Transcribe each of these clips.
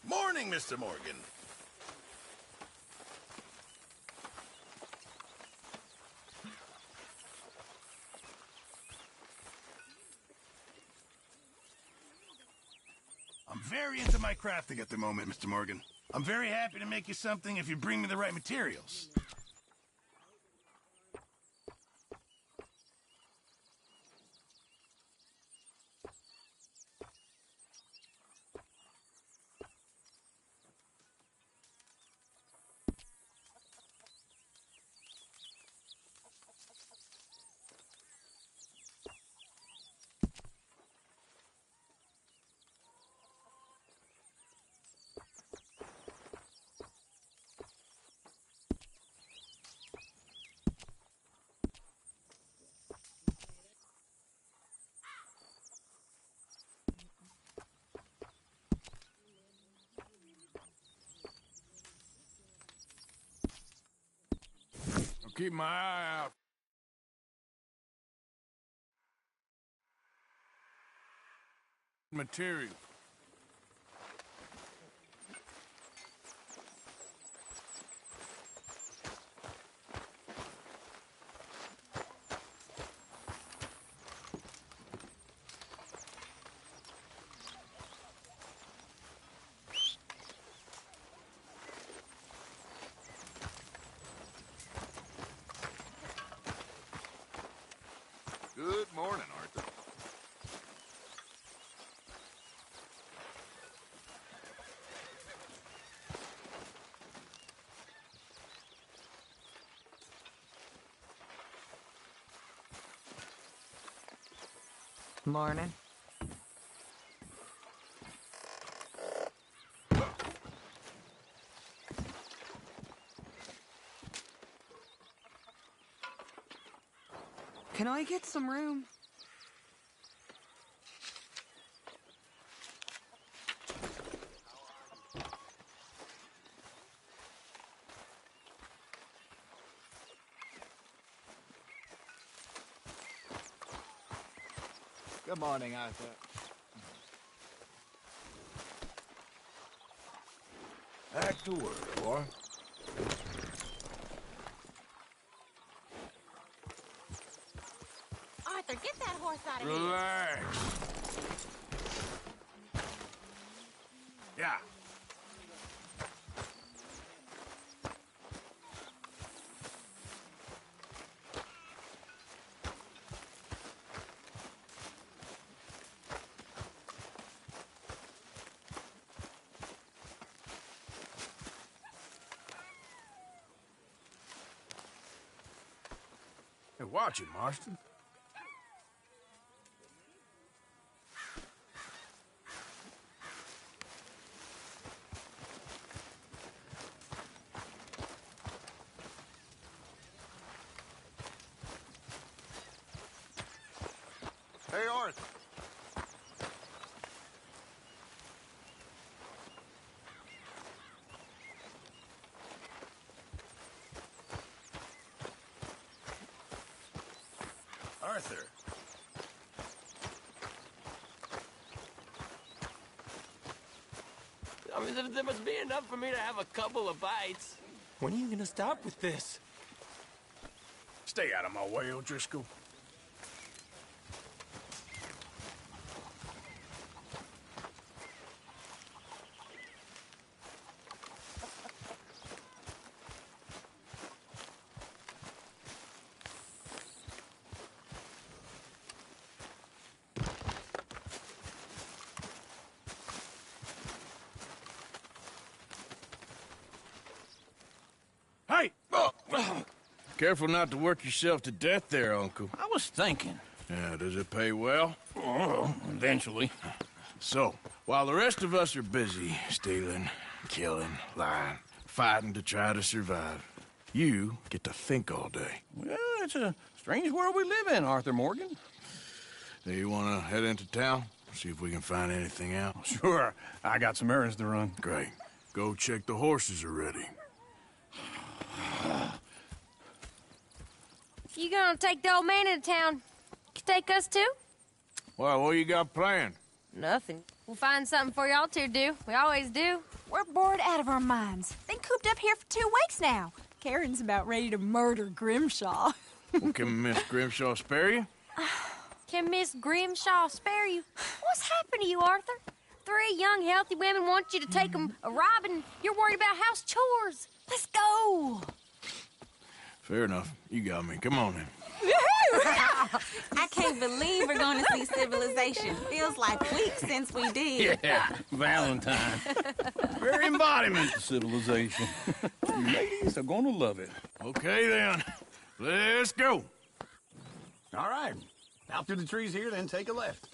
Morning, Mr. Morgan. I'm very into my crafting at the moment, Mr. Morgan. I'm very happy to make you something if you bring me the right materials. I'll keep my eye out. Material. Good morning, Arthur. Morning. Can I get some room? Good morning, Arthur. Back to work, boy. Arthur, get that horse out of here. Relax. Yeah. Hey, watch it, Marston. Arthur. I mean, there must be enough for me to have a couple of bites. When are you gonna stop with this? Stay out of my way, O'Driscoll. Hey! Careful not to work yourself to death there, Uncle. I was thinking. Yeah, does it pay well? Oh, eventually. So, while the rest of us are busy stealing, killing, lying, fighting to try to survive, you get to think all day. Well, it's a strange world we live in, Arthur Morgan. Do you want to head into town? See if we can find anything out? Sure, I got some errands to run. Great. Go check the horses are ready. You gonna take the old man into town? Take us too? Well, what you got planned? Nothing. We'll find something for y'all to do. We always do. We're bored out of our minds. Been cooped up here for 2 weeks now. Karen's about ready to murder Grimshaw. Well, can Miss Grimshaw spare you? Can Miss Grimshaw spare you? What's happened to you, Arthur? 3 young, healthy women want you to take them a robbing. You're worried about house chores. Let's go. Fair enough. You got me. Come on then. I can't believe we're going to see civilization. Feels like weeks since we did. Yeah, Valentine. Very embodiment of civilization. You ladies are gonna love it. Okay then. Let's go. All right. Out through the trees here, then take a left.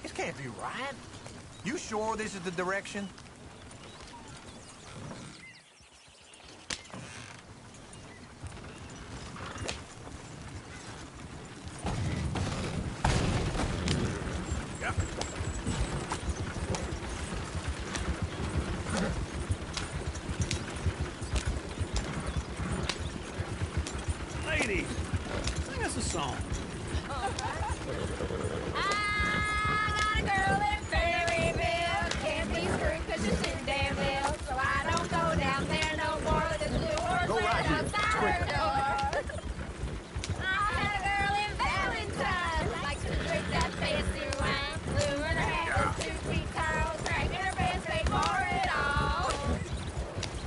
This can't be right. You sure this is the direction? Ladies, sing us a song. I got a girl in Fairyville. Can't be screwed 'cause she's too damn ill. So I don't go down there no more. This blue horse right outside her door. I had a girl in Valentine. Likes to drink that fancy wine. Blue in her hair was 2 feet tall. Dragging her pants, paid for it all.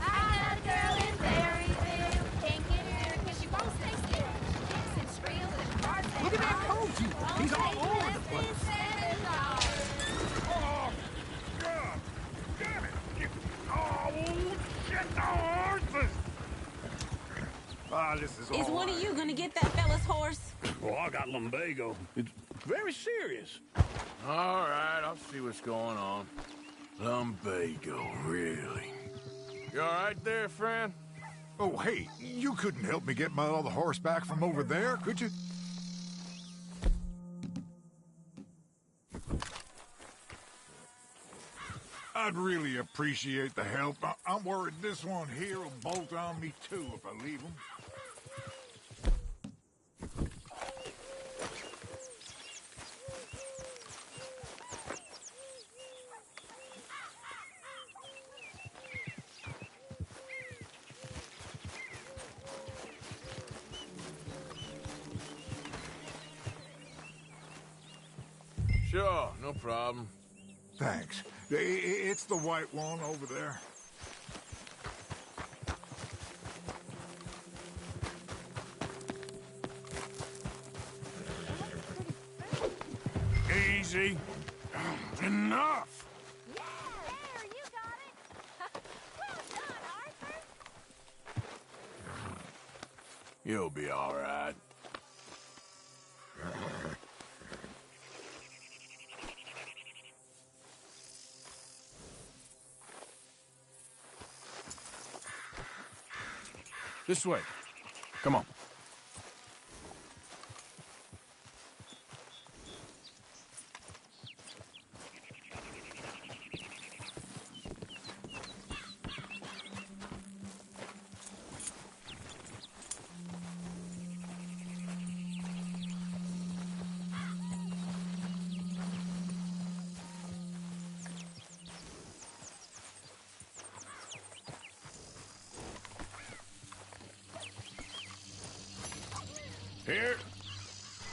I had a girl in Fairyville. Can't get her 'cause she won't stay still. Kicks and squeals and farts and Look at that calls. coat. He's all over the place. Oh, God! Damn it! Oh, shit! Oh, horses! Ah, this is Is all one of right. you going to get that fella's horse? Oh, I got lumbago. It's very serious. All right, I'll see what's going on. Lumbago, really? You all right there, friend? Oh, hey, you couldn't help me get my other horse back from over there, could you? I'd really appreciate the help. I'm worried this one here will bolt on me too if I leave him. Sure, no problem. Thanks. It's the white one over there. Easy. Enough. Yeah, there, you got it. Well done, Arthur. You'll be all right. This way. Come on.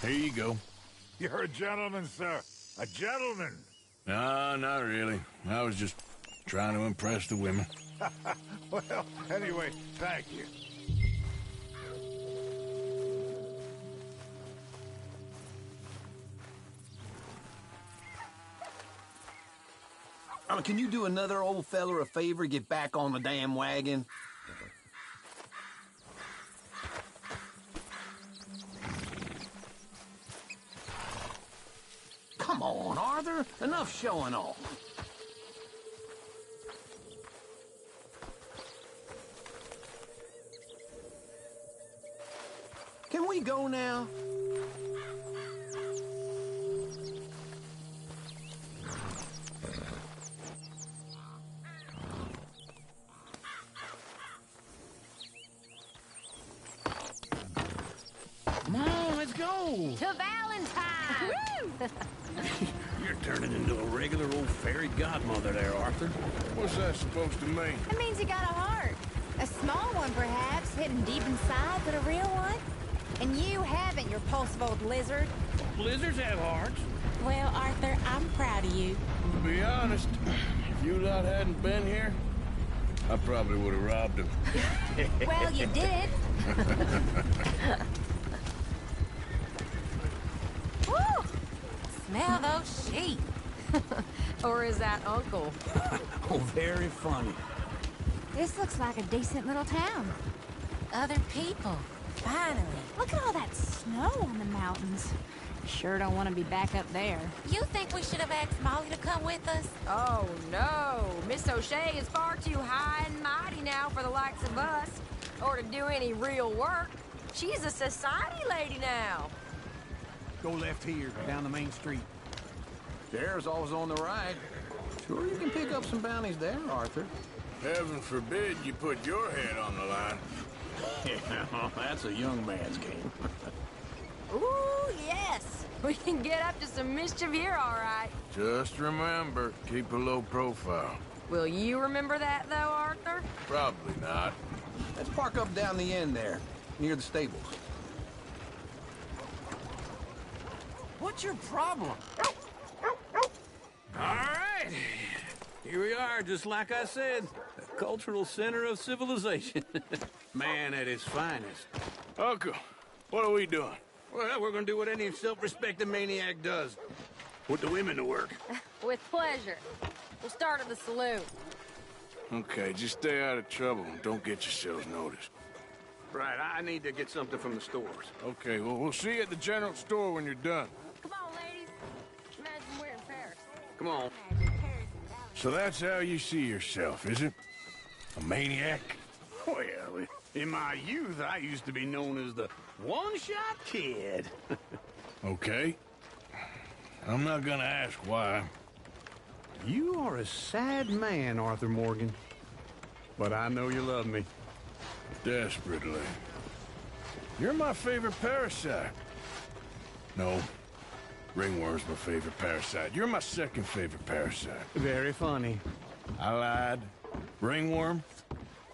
Here you go. You're a gentleman, sir. A gentleman. No, not really. I was just trying to impress the women. Well, anyway, thank you. Can you do another old feller a favor? Get back on the damn wagon? Come on, Arthur. Enough showing off. Can we go now? Come on, let's go. To Valentine. Woo! You're turning into a regular old fairy godmother there, Arthur. What's that supposed to mean? It means you got a heart. A small one, perhaps, hidden deep inside, but a real one. And you haven't, you repulsive old lizard. Blizzards have hearts. Well, Arthur, I'm proud of you. To be honest, if you lot hadn't been here, I probably would have robbed him. Well, you did. Woo! Smell those sheep. Or is that Uncle? Oh, very funny. This looks like a decent little town. Other people. Finally. Look at all that snow on the mountains. Sure don't want to be back up there. You think we should have asked Molly to come with us? Oh, no. Miss O'Shea is far too high and mighty now for the likes of us, or to do any real work. She's a society lady now. Go left here, down the main street. There's always on the right. Sure, you can pick up some bounties there, Arthur. Heaven forbid you put your head on the line. Yeah, that's a young man's game. Ooh, yes. We can get up to some mischief here, all right. Just remember, keep a low profile. Will you remember that, though, Arthur? Probably not. Let's park up down the end there, near the stables. What's your problem? All right. Here we are, just like I said. The cultural center of civilization. Man at his finest. Uncle, what are we doing? Well, we're gonna do what any self-respecting maniac does. Put the women to work. With pleasure. We'll start at the saloon. Okay, just stay out of trouble and don't get yourselves noticed. Right, I need to get something from the stores. Okay, well, we'll see you at the general store when you're done. Come on, ladies. Imagine we're in Paris. Come on. So that's how you see yourself, is it? A maniac? Well, in my youth, I used to be known as the one-shot kid. Okay. I'm not gonna ask why. You are a sad man, Arthur Morgan. But I know you love me. Desperately. You're my favorite parasite. No. Ringworm's my favorite parasite. You're my second favorite parasite. Very funny. I lied. Ringworm,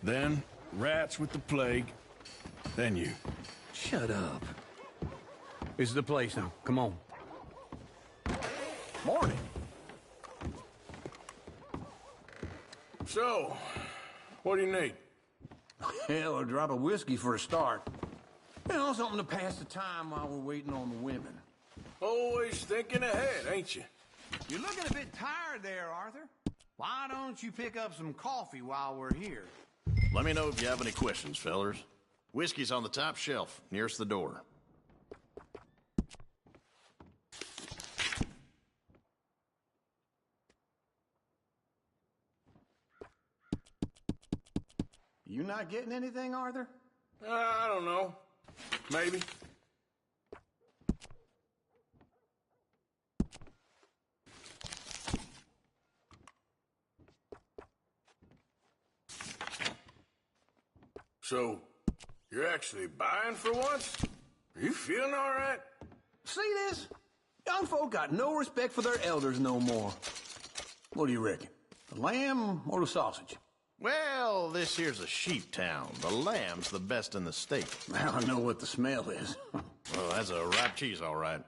then rats with the plague, then you. Shut up. This is the place now. Come on. Morning. So, what do you need? Hell, a drop of whiskey for a start. You know, something to pass the time while we're waiting on the women. Always thinking ahead, ain't you? You're looking a bit tired there, Arthur. Why don't you pick up some coffee while we're here? Let me know if you have any questions, fellers. Whiskey's on the top shelf, nearest the door. You not getting anything, Arthur? I don't know. Maybe. So, you're actually buying for once? Are you feeling all right? See this? Young folk got no respect for their elders no more. What do you reckon? The lamb or the sausage? Well, this here's a sheep town. The lamb's the best in the state. I know what the smell is. Well, that's a ripe cheese, all right.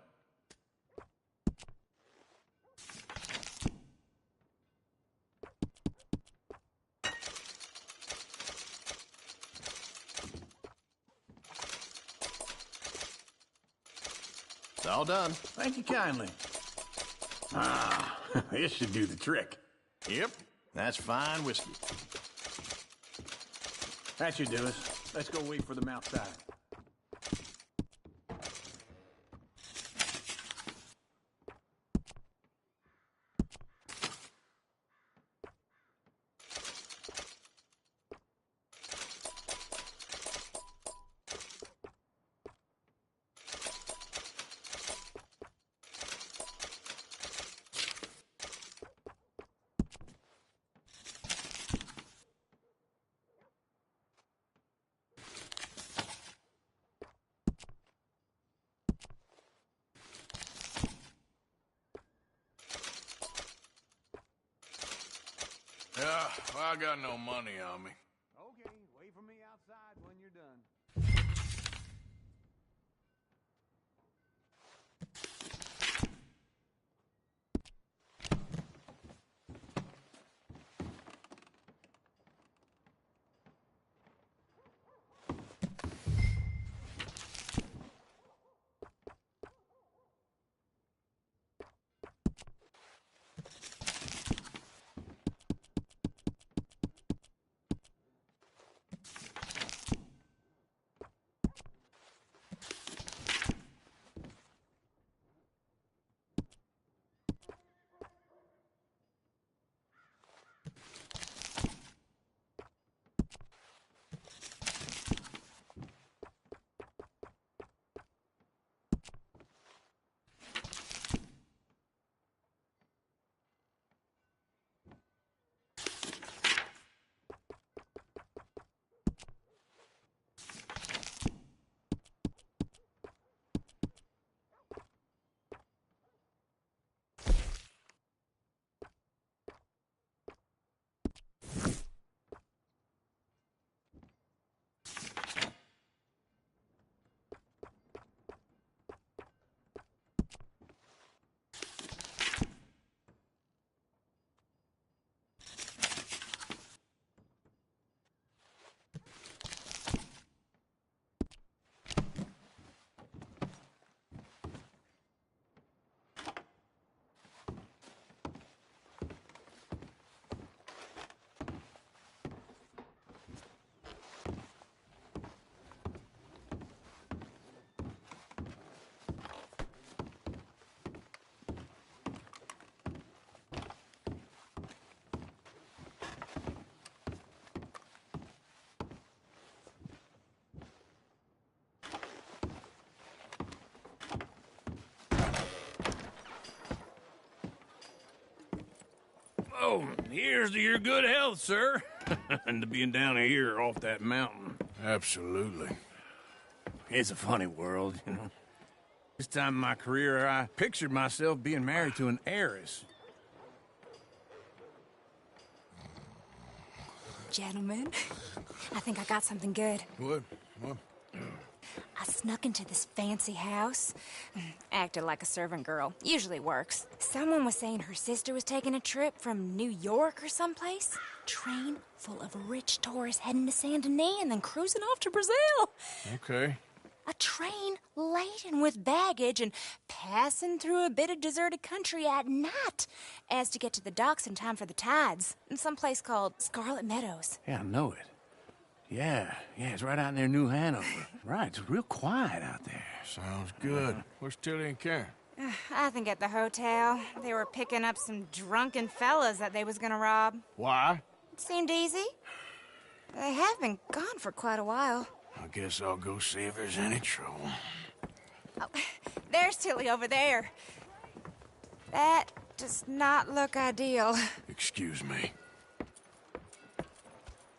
It's all done. Thank you kindly. Ah, this should do the trick. Yep, that's fine whiskey. That should do us. Let's go wait for them outside. Yeah, well, I got no money on me. Okay, wait for me outside when you're done. Oh, here's to your good health, sir. And to being down here off that mountain. Absolutely. It's a funny world, you know. This time in my career, I pictured myself being married to an heiress. Gentlemen, I think I got something good. What? What? I snuck into this fancy house. Acted like a servant girl. Usually works. Someone was saying her sister was taking a trip from New York or someplace. Train full of rich tourists heading to Saint Denis and then cruising off to Brazil. Okay. A train laden with baggage and passing through a bit of deserted country at night as to get to the docks in time for the tides in some place called Scarlet Meadows. Yeah, I know it. Yeah, it's right out near New Hanover. Right, it's real quiet out there. Sounds good. Where's Tilly and Karen? I think at the hotel. They were picking up some drunken fellas that they was gonna rob. Why? It seemed easy. They have been gone for quite a while. I guess I'll go see if there's any trouble. Oh, there's Tilly over there. That does not look ideal. Excuse me.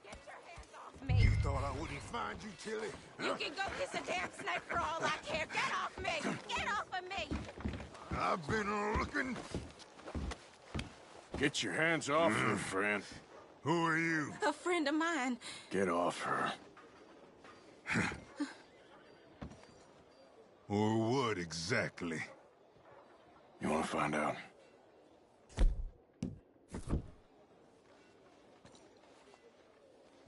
Get your hands off me. You thought I wouldn't find you, Tilly? You can go kiss a damn snake for all I care. Get off me! Get off of me! I've been looking. Get your hands off her, friend. Who are you? A friend of mine. Get off her. Or what exactly? You want to find out?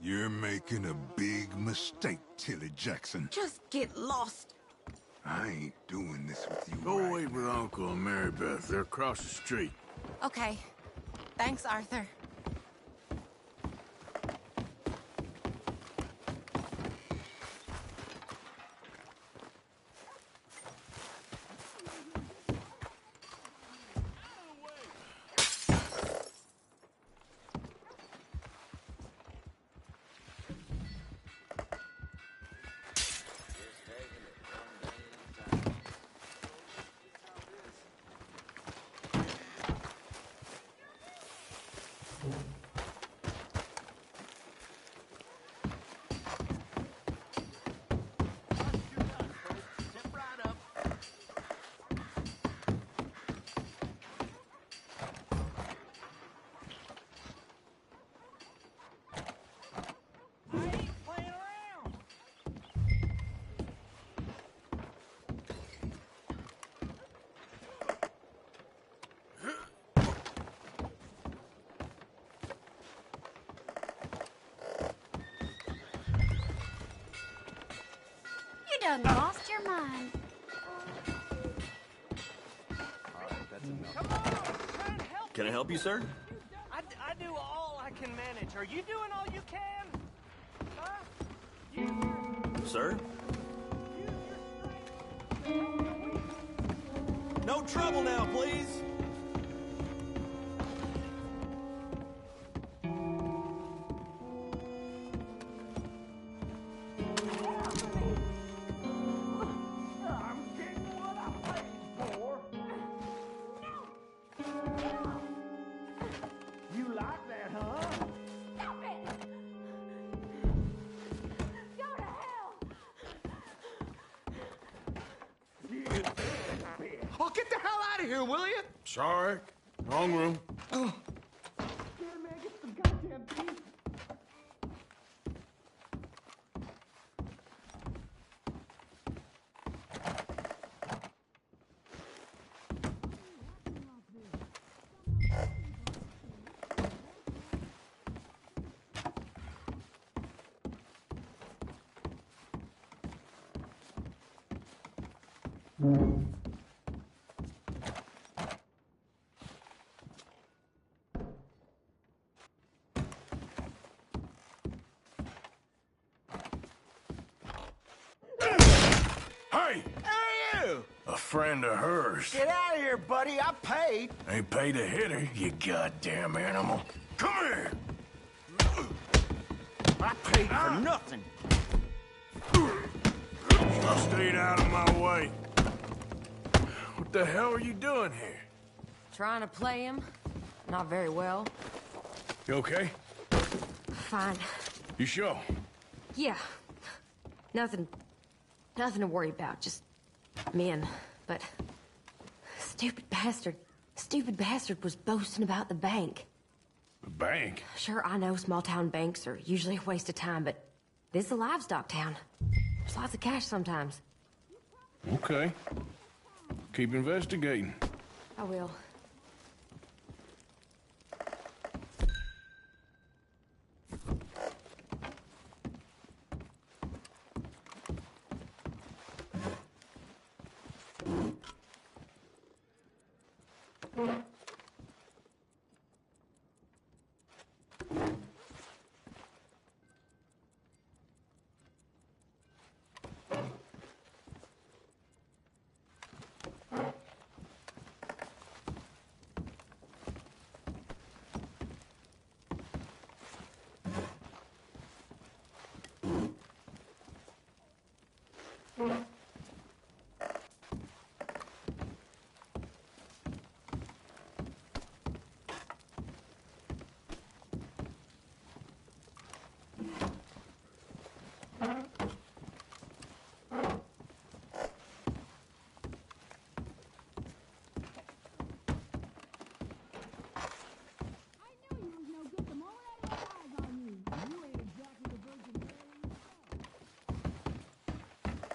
You're making a big mistake, Tilly Jackson. Just get lost. I ain't doing this with you. Go right wait with Uncle and Mary Beth. They're across the street. Okay. Thanks, Arthur. You done lost your mind. Can I help you, sir? I do all I can manage. Are you doing all you can? Huh? Sir? No trouble now, please. Oh, get the hell out of here, will you? Sorry. Wrong room. Oh. Yeah, man, get some goddamn peace. Hey! Who are you? A friend of hers. Get out of here, buddy. I paid. Ain't paid to hit her, you goddamn animal. Come here! I paid for nothing. Stayed out of my way. What the hell are you doing here? Trying to play him. Not very well. You okay? Fine. You sure? Yeah. Nothing to worry about. Just men. But stupid bastard was boasting about the bank. The bank? Sure, I know small town banks are usually a waste of time, but this is a livestock town. There's lots of cash sometimes. Okay. Keep investigating. I will.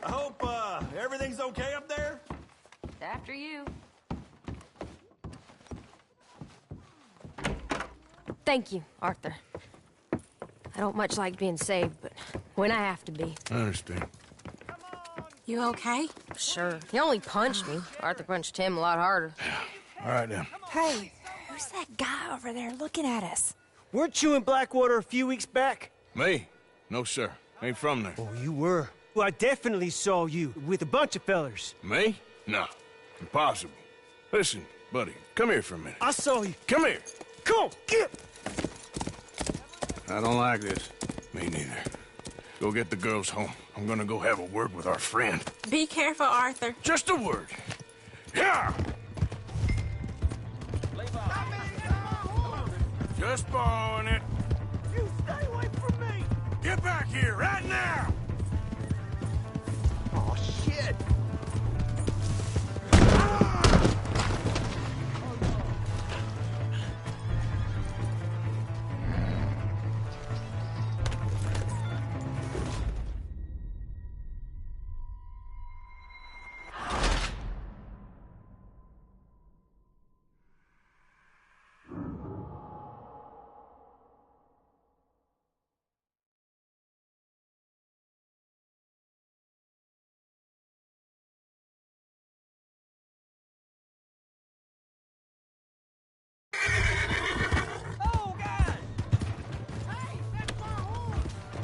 I hope, everything's okay up there? After you. Thank you, Arthur. I don't much like being saved, but when I have to be. I understand. You okay? Sure. He only punched me. Arthur punched him a lot harder. All right, then. Hey, who's that guy over there looking at us? Weren't you in Blackwater a few weeks back? Me? No, sir. Ain't from there. Oh, you were. Well, I definitely saw you with a bunch of fellers. Me? No. Impossible. Listen, buddy, come here for a minute. I saw you. Come here. Come on, get! I don't like this. Me neither. Go get the girls home. I'm gonna go have a word with our friend. Be careful, Arthur. Just a word. Yeah! Just borrowing it. You stay away from me! Get back here right now! Oh, shit!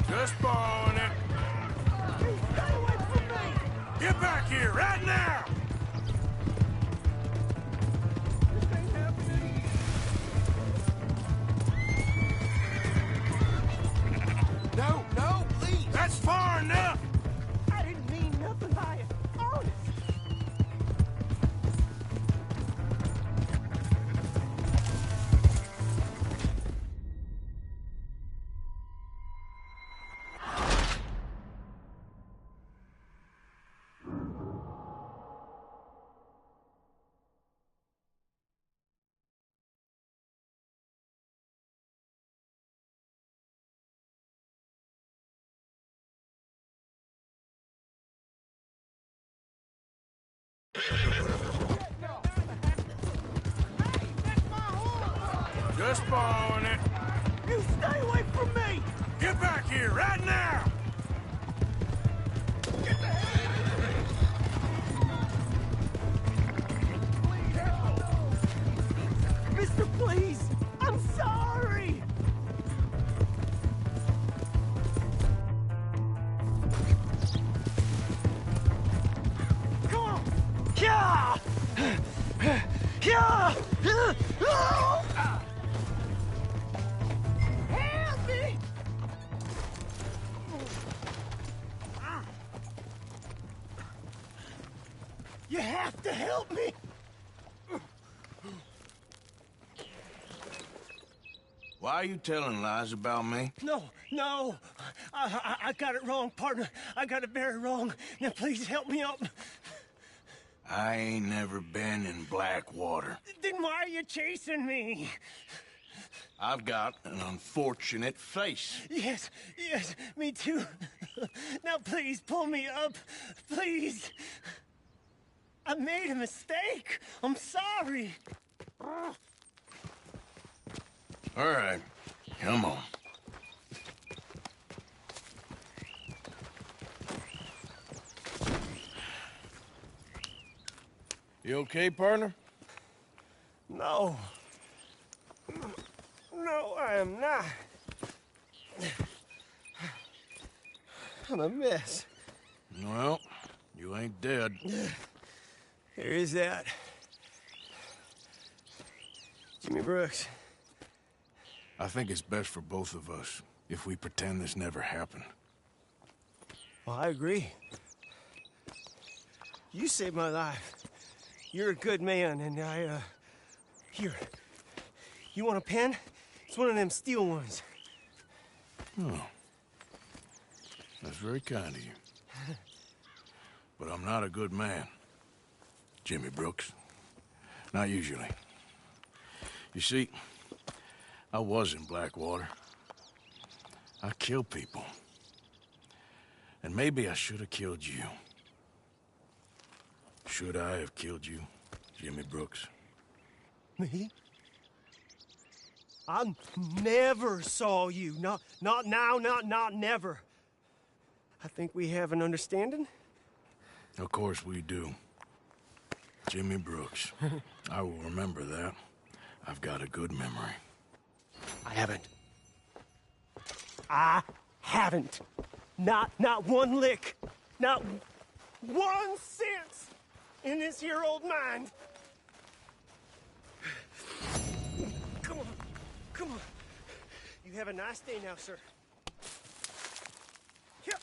Just borrowing it. You stay away from me! Get back here right now! This ain't happening. No, please. That's far enough. I didn't mean nothing by it. Honest. Just borrowing it. You stay away from me! Get back here right now! Mister, please! I'm sorry! Come on! Yeah! Yeah! Help me! You have to help me! Why are you telling lies about me? No, no. I got it wrong, partner. I got it very wrong. Now, please help me up. I ain't never been in Blackwater. Then why are you chasing me? I've got an unfortunate face. Yes, yes, me too. Now please pull me up, please. I made a mistake. I'm sorry. All right, come on. You okay, partner? No. No, I am not. I'm a mess. Well, you ain't dead. Here is that. Jimmy Brooks. I think it's best for both of us if we pretend this never happened. Well, I agree. You saved my life. You're a good man, and Here. You want a pen? It's one of them steel ones. Oh. That's very kind of you. But I'm not a good man, Jimmy Brooks. Not usually. You see, I was in Blackwater. I killed people. And maybe I should have killed you. Should I have killed you, Jimmy Brooks? Me? I never saw you. Not now, not never. I think we have an understanding. Of course we do. Jimmy Brooks. I will remember that. I've got a good memory. I haven't. Not one lick. Not 1 cent in this here old mind. Come on. Come on. You have a nice day now, sir. Here.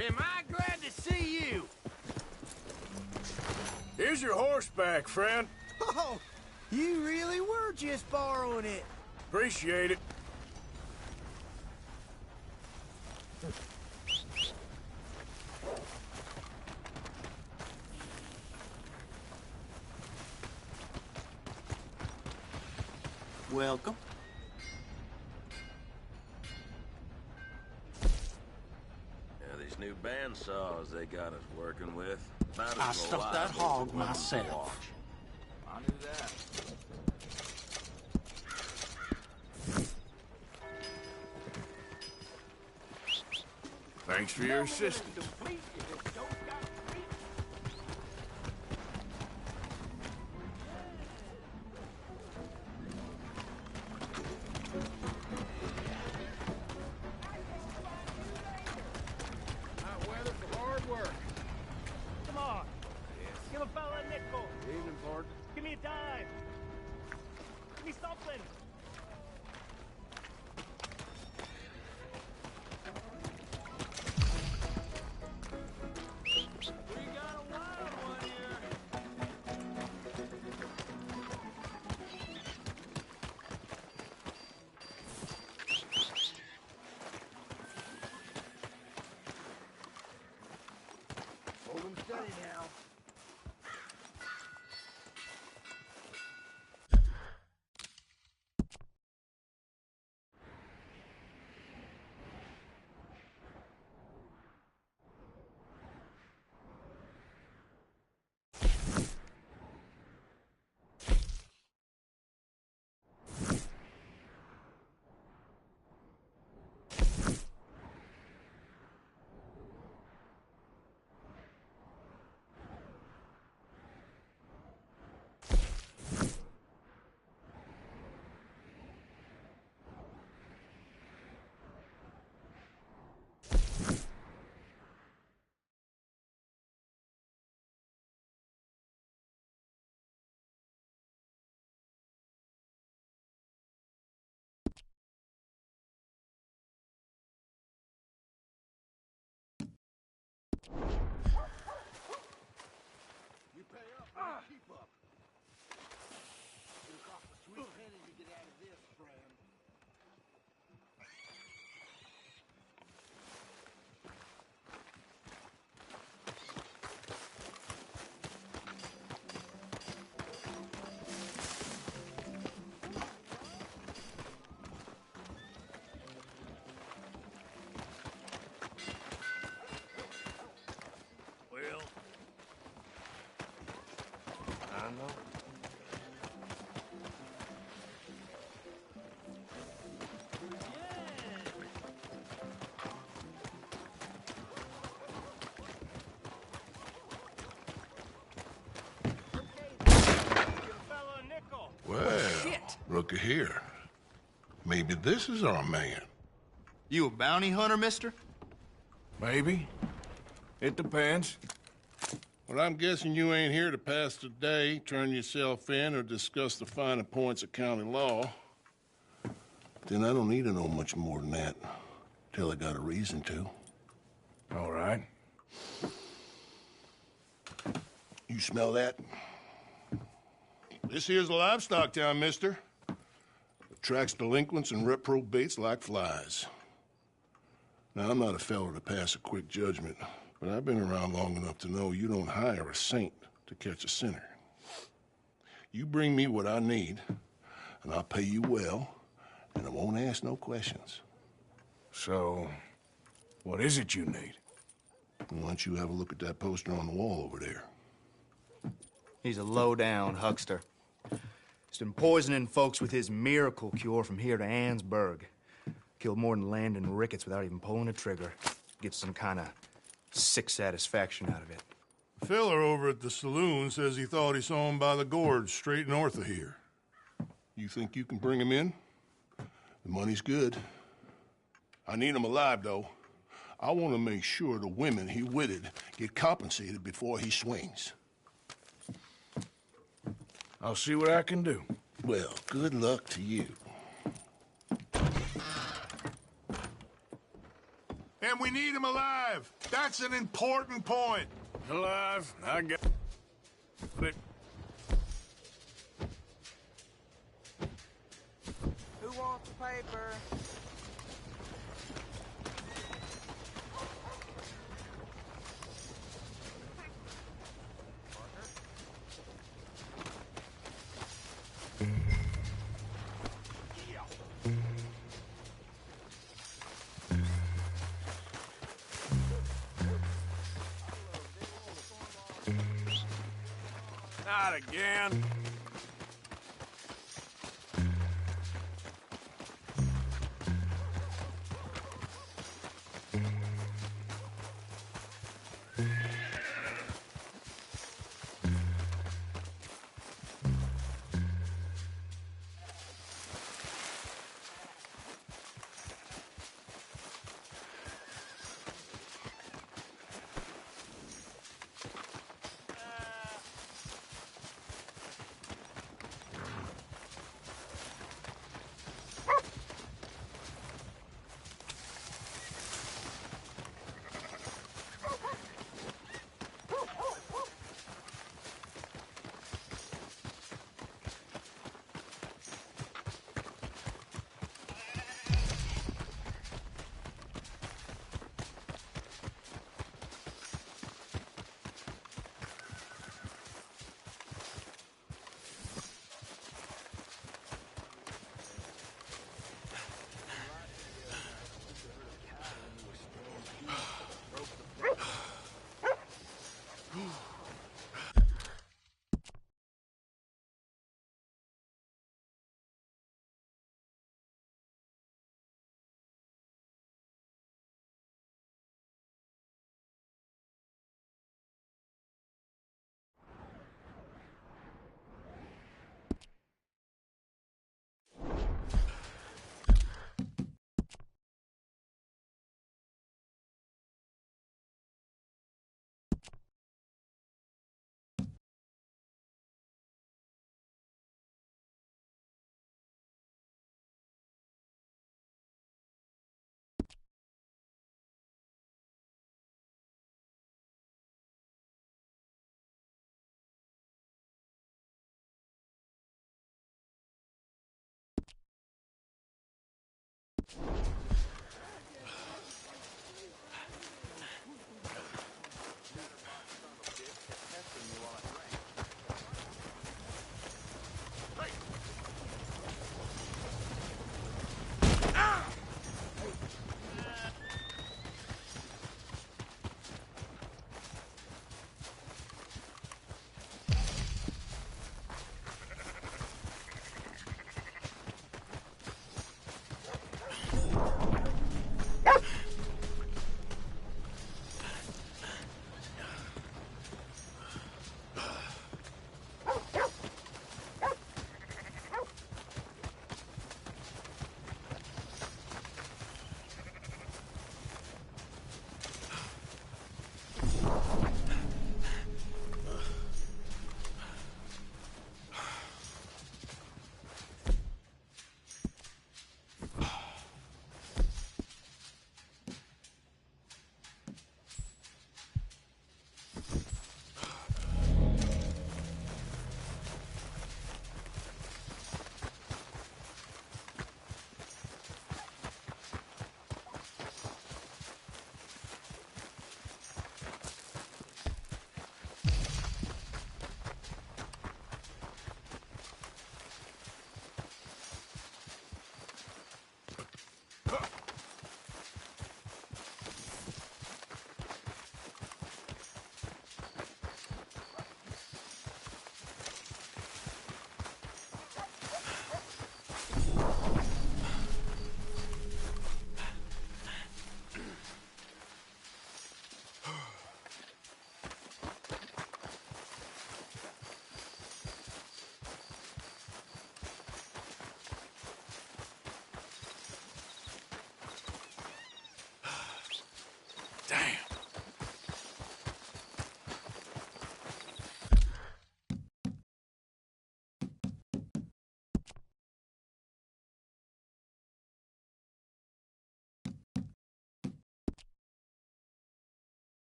Am I glad to see you? Here's your horseback, friend. Oh, you really were just borrowing it. Appreciate it. Welcome. Now, these new bandsaws they got us working with. I stuffed that hog myself. I knew that. Thanks for your assistance. Hot weather for hard work. Come on. Give a fella a nickel. Evening, partner. Give me a dime. Give me something. Looky here. Maybe this is our man. You a bounty hunter, mister? Maybe. It depends. Well, I'm guessing you ain't here to pass the day, turn yourself in, or discuss the finer points of county law. Then I don't need to know much more than that, till I got a reason to. All right. You smell that? This here's a livestock town, mister. Attracts delinquents and reprobates like flies. Now, I'm not a fellow to pass a quick judgment, but I've been around long enough to know you don't hire a saint to catch a sinner. You bring me what I need, and I'll pay you well, and I won't ask no questions. So, what is it you need? Why don't you have a look at that poster on the wall over there? He's a low-down huckster. He's been poisoning folks with his miracle cure from here to Annesburg. Killed more than Landon Ricketts without even pulling a trigger. Gets some kind of sick satisfaction out of it. The fella over at the saloon says he thought he saw him by the gorge straight north of here. You think you can bring him in? The money's good. I need him alive, though. I want to make sure the women he witted get compensated before he swings. I'll see what I can do. Well, good luck to you. And we need him alive. That's an important point. Alive? I got it. Who wants the paper? Not again.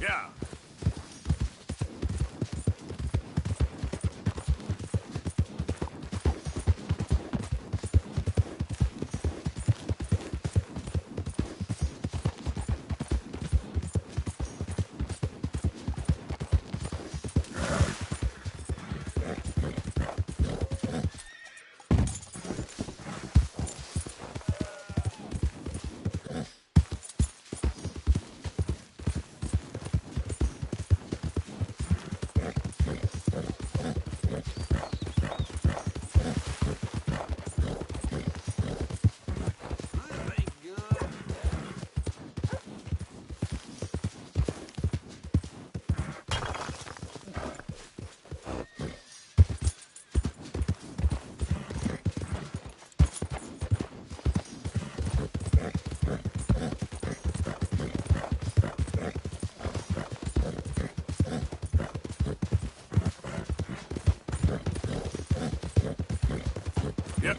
Yeah. Yep.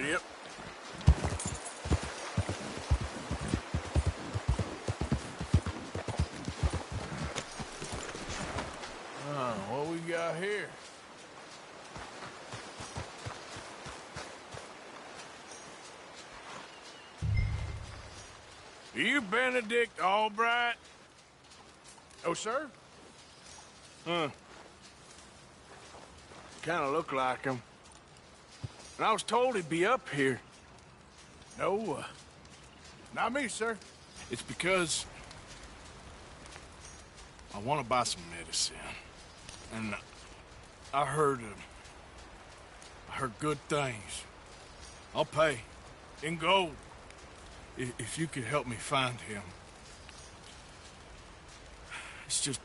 Yep. What we got here? Are you Benedict Albright? Oh, sir? Huh. Kind of look like him. And I was told he'd be up here. No, not me, sir. It's because I want to buy some medicine. And I heard good things. I'll pay in gold if you could help me find him. It's just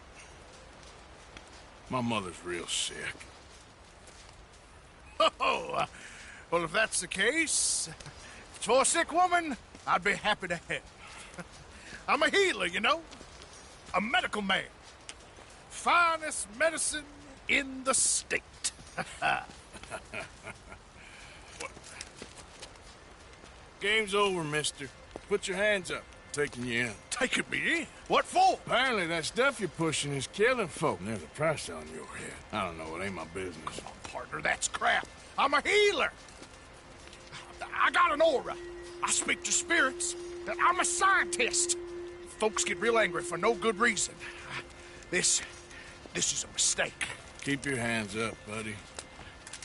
my mother's real sick. Oh, well, if that's the case, for a sick woman, I'd be happy to help. I'm a healer, you know, a medical man. Finest medicine in the state. Game's over, mister. Put your hands up. I'm taking you in. Taking me in? What for? Apparently that stuff you're pushing is killing folk. And there's a price on your head. I don't know, it ain't my business. Come on, partner, that's crap. I'm a healer. I got an aura. I speak to spirits. I'm a scientist. Folks get real angry for no good reason. This is a mistake. Keep your hands up, buddy.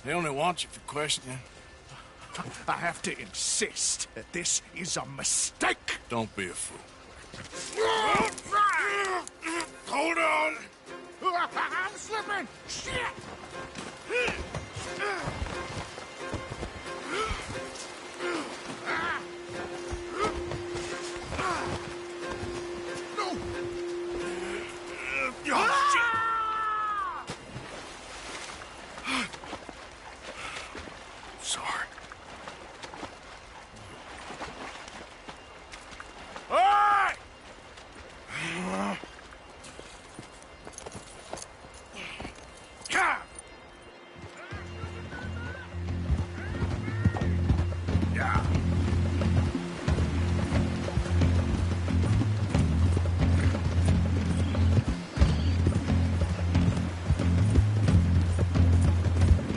They only want you for questioning. I have to insist that this is a mistake. Don't be a fool. Hold on. I'm slipping. Shit. No. Oh, shit. Sorry. All right. Yeah.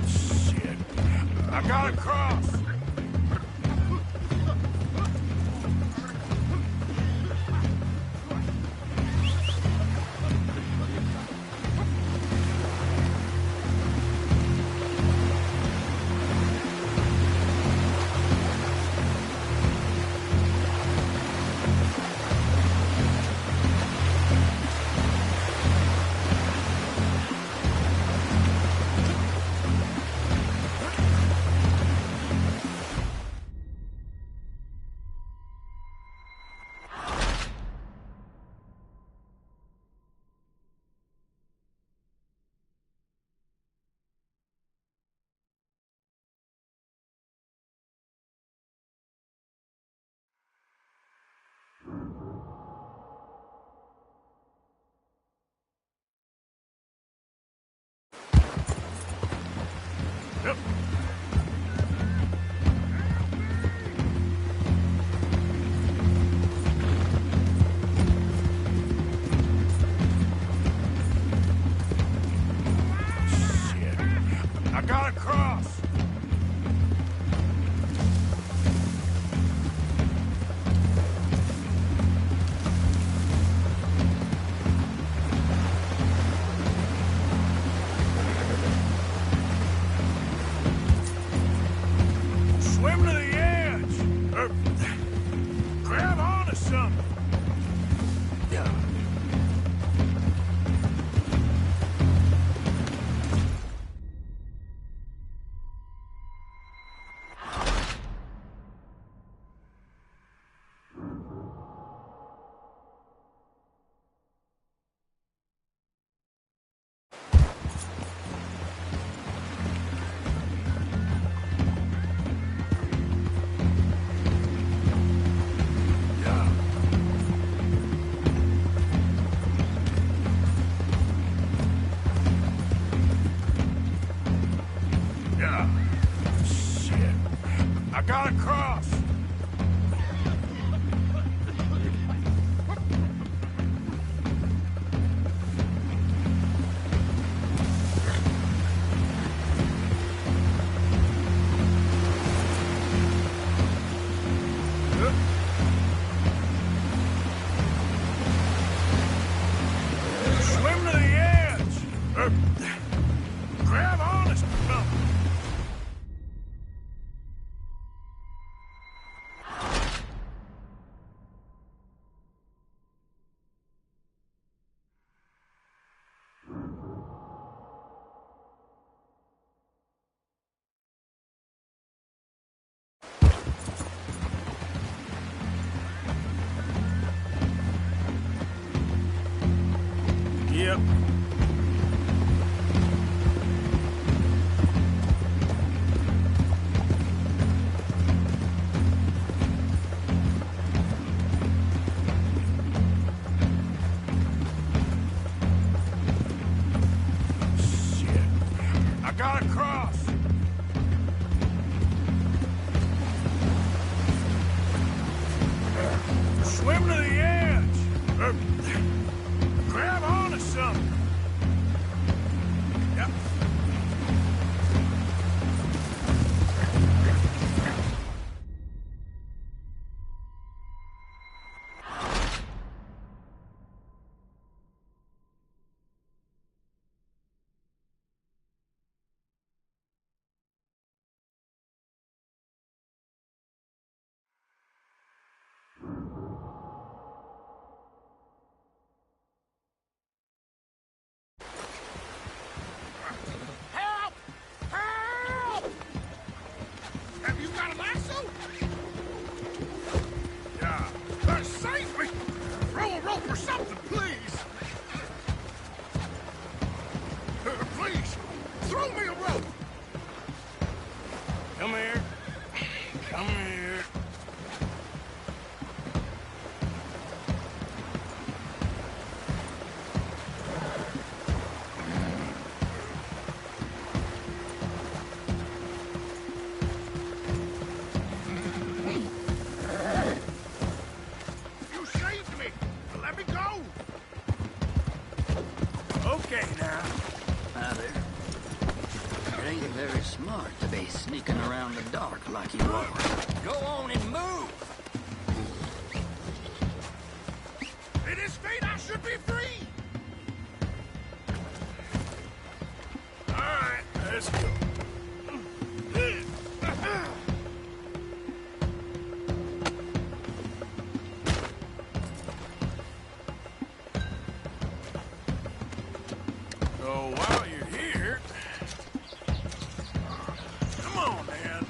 Shit. I gotta cross. I gotta cross. Swim to the edge. Grab onto something. Yeah. Yeah. Shit. I gotta cross. Swim to the edge. Grab on to something. Yep. Shit. I gotta cross. very smart to be sneaking around the dark like you are. Go on and move! In his fate, I should be free! All right, let's go. So while you're here, come on, man.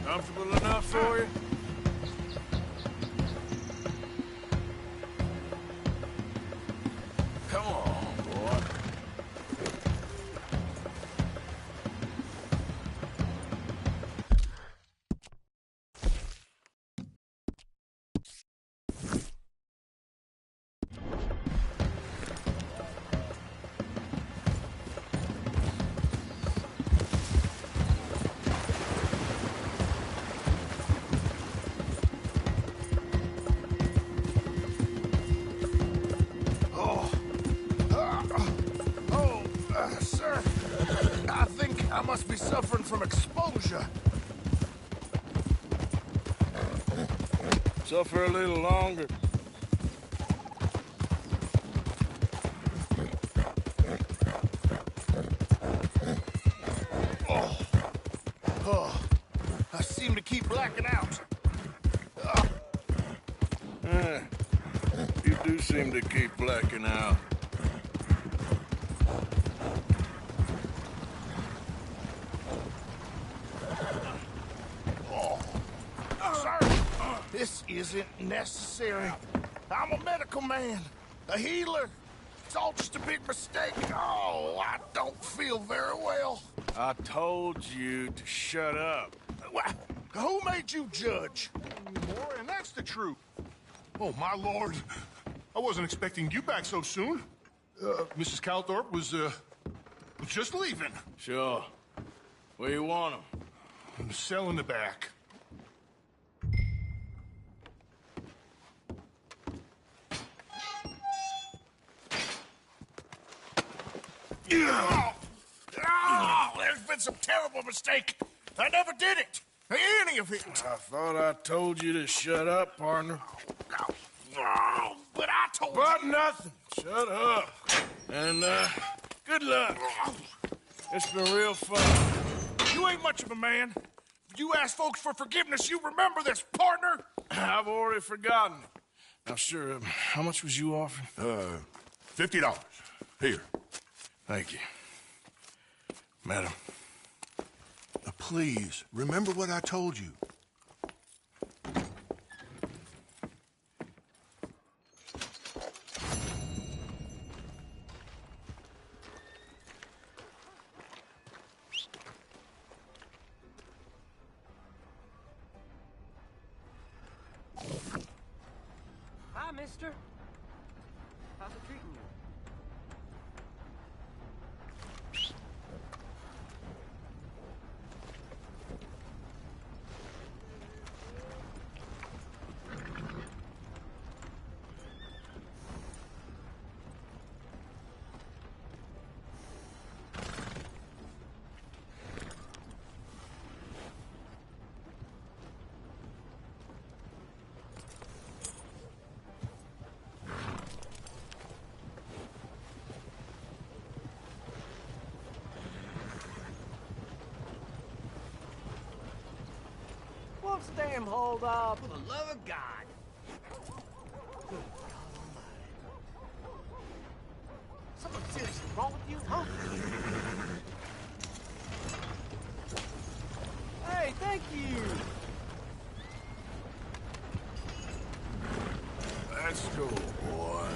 Comfortable enough for you? Come on, boy. Sir, I think I must be suffering from exposure. Suffer a little longer. Oh, I seem to keep blacking out. You do seem to keep blacking out. This isn't necessary. I'm a medical man, a healer. It's all just a big mistake. Oh, I don't feel very well. I told you to shut up. Who made you judge? And that's the truth. Oh, my lord. I wasn't expecting you back so soon. Mrs. Calthorpe was just leaving. Sure. Where you want him? In the cell in the back. There's been some terrible mistake. I never did it. Any of it. I thought I told you to shut up, partner. But I told you. But nothing. Shut up. And, good luck. It's been real fun. You ain't much of a man. You ask folks for forgiveness, you remember this, partner? I've already forgotten. Now, sure, how much was you offering? $50. Here. Thank you. Madam. Please, remember what I told you. Hi, mister. How's it treating you? What's the damn hold up? For the love of God. Good God almighty. Something seriously wrong with you, huh? Hey, thank you. Let's go, boy.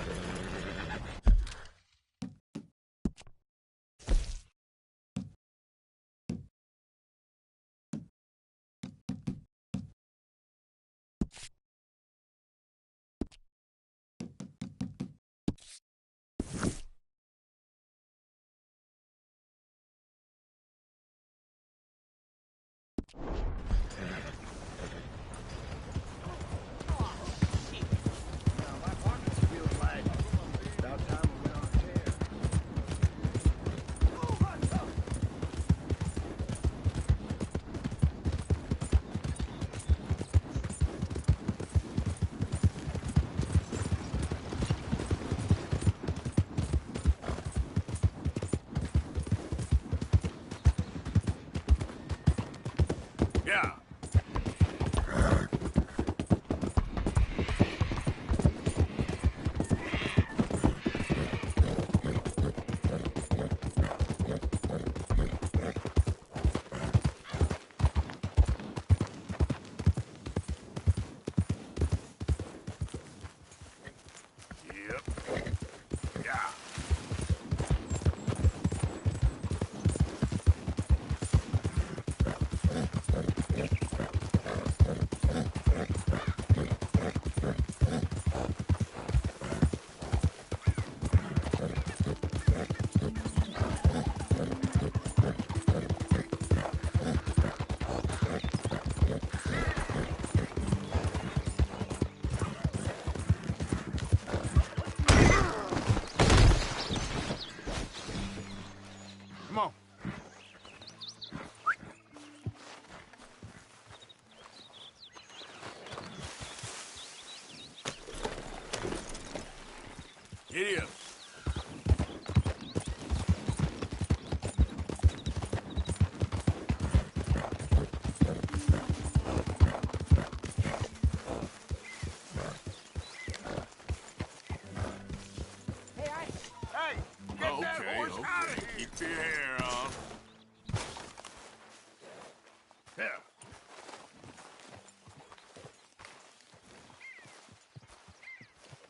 Yeah. Yep. Yeah. Come on. Giddy up. Hey, Hey, get that horse out of here! Keep your hair on. Yeah.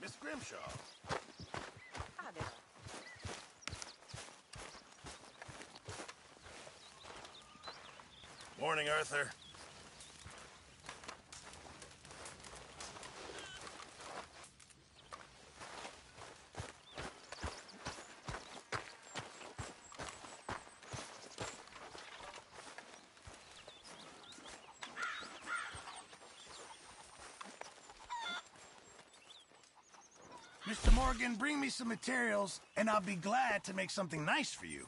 Miss Grimshaw. Hi there. Morning, Arthur. Mr. Morgan, bring me some materials, and I'll be glad to make something nice for you.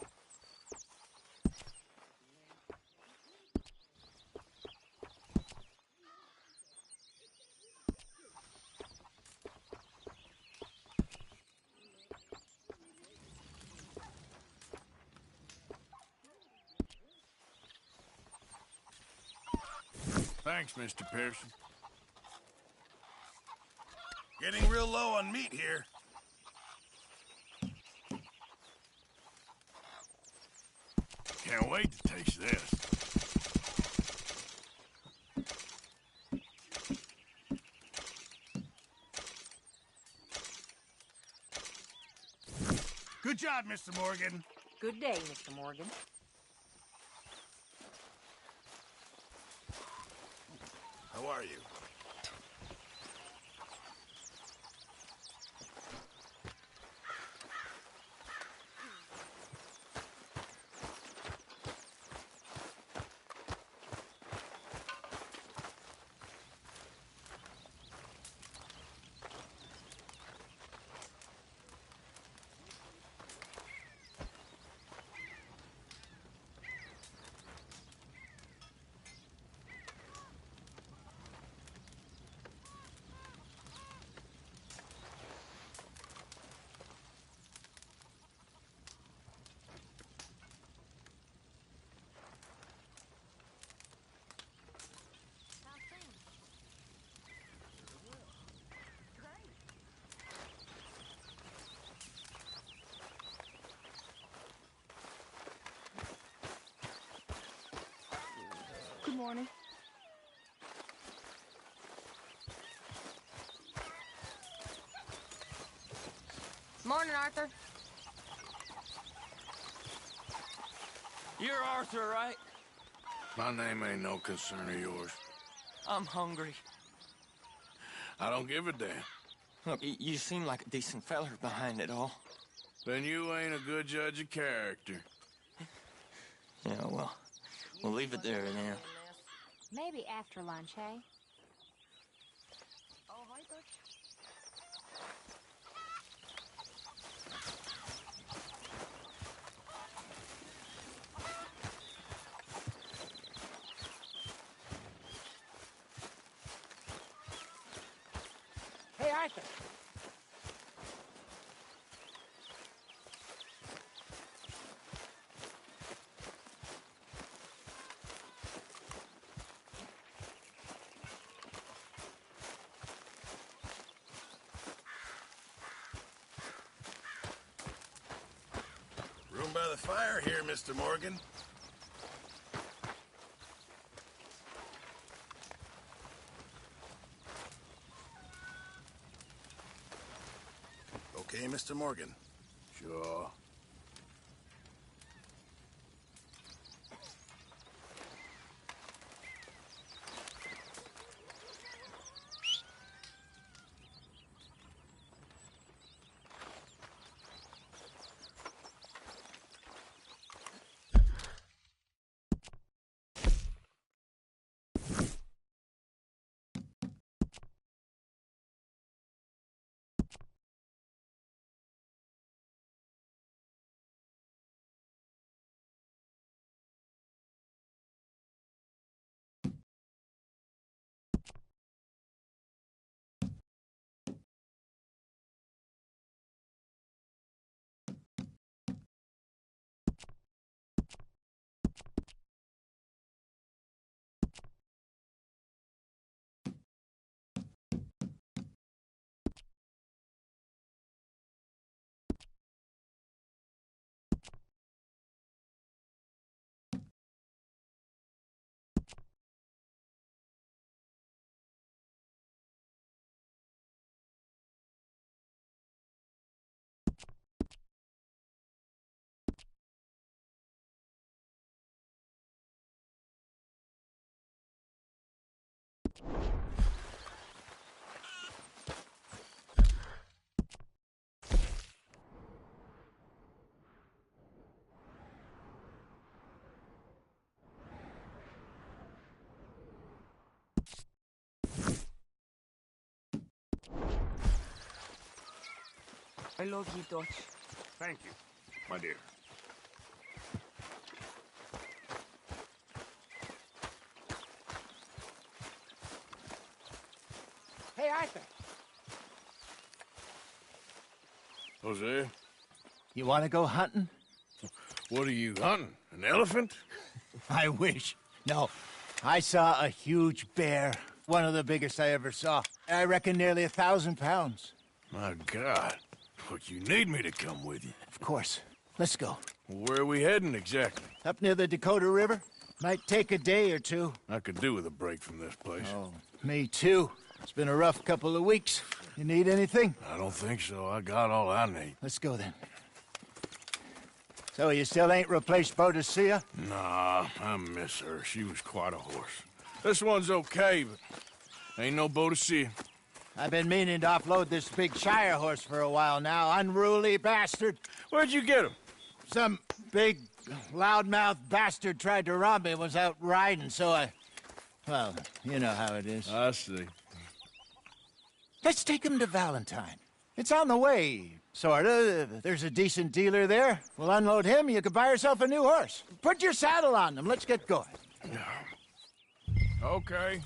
Thanks, Mr. Pearson. Getting real low on meat here. Can't wait to taste this. Good job, Mr. Morgan. Good day, Mr. Morgan. How are you? Good morning. Morning, Arthur. You're Arthur, right? My name ain't no concern of yours. I'm hungry. I don't give a damn. Look, you seem like a decent feller behind it all. Then you ain't a good judge of character. Yeah, well, we'll leave it there then. Maybe after lunch, hey? Hey, Arthur. by the fire here, Mr. Morgan. Okay, Mr. Morgan? Sure. I love you, Dutch. Thank you, my dear. Hey, Arthur. Jose? You want to go hunting? What are you hunting? An elephant? I wish. No. I saw a huge bear. One of the biggest I ever saw. I reckon nearly 1,000 pounds. My God. But you need me to come with you. Of course. Let's go. Where are we heading exactly? Up near the Dakota River. Might take a day or two. I could do with a break from this place. Oh, me too. It's been a rough couple of weeks. You need anything? I don't think so. I got all I need. Let's go then. So you still ain't replaced Boadicea? Nah, I miss her. She was quite a horse. This one's okay, but ain't no Boadicea. I've been meaning to offload this big Shire horse for a while now. Unruly bastard. Where'd you get him? Some big, loudmouth bastard tried to rob me and was out riding, so I... Well, you know how it is. I see. Let's take him to Valentine. It's on the way, sorta. There's a decent dealer there. We'll unload him, you can buy yourself a new horse. Put your saddle on them, let's get going. Okay.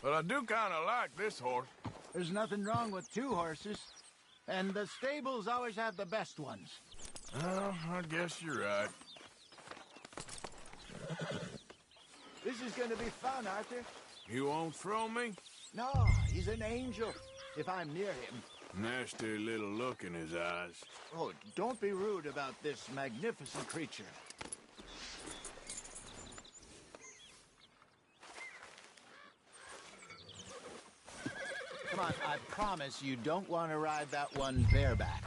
But I do kind of like this horse. There's nothing wrong with two horses. And the stables always have the best ones. Oh, I guess you're right. This is gonna be fun, Arthur. You won't throw me? No, he's an angel, if I'm near him. Nasty little look in his eyes. Oh, don't be rude about this magnificent creature. Come on, I promise you don't want to ride that one bareback.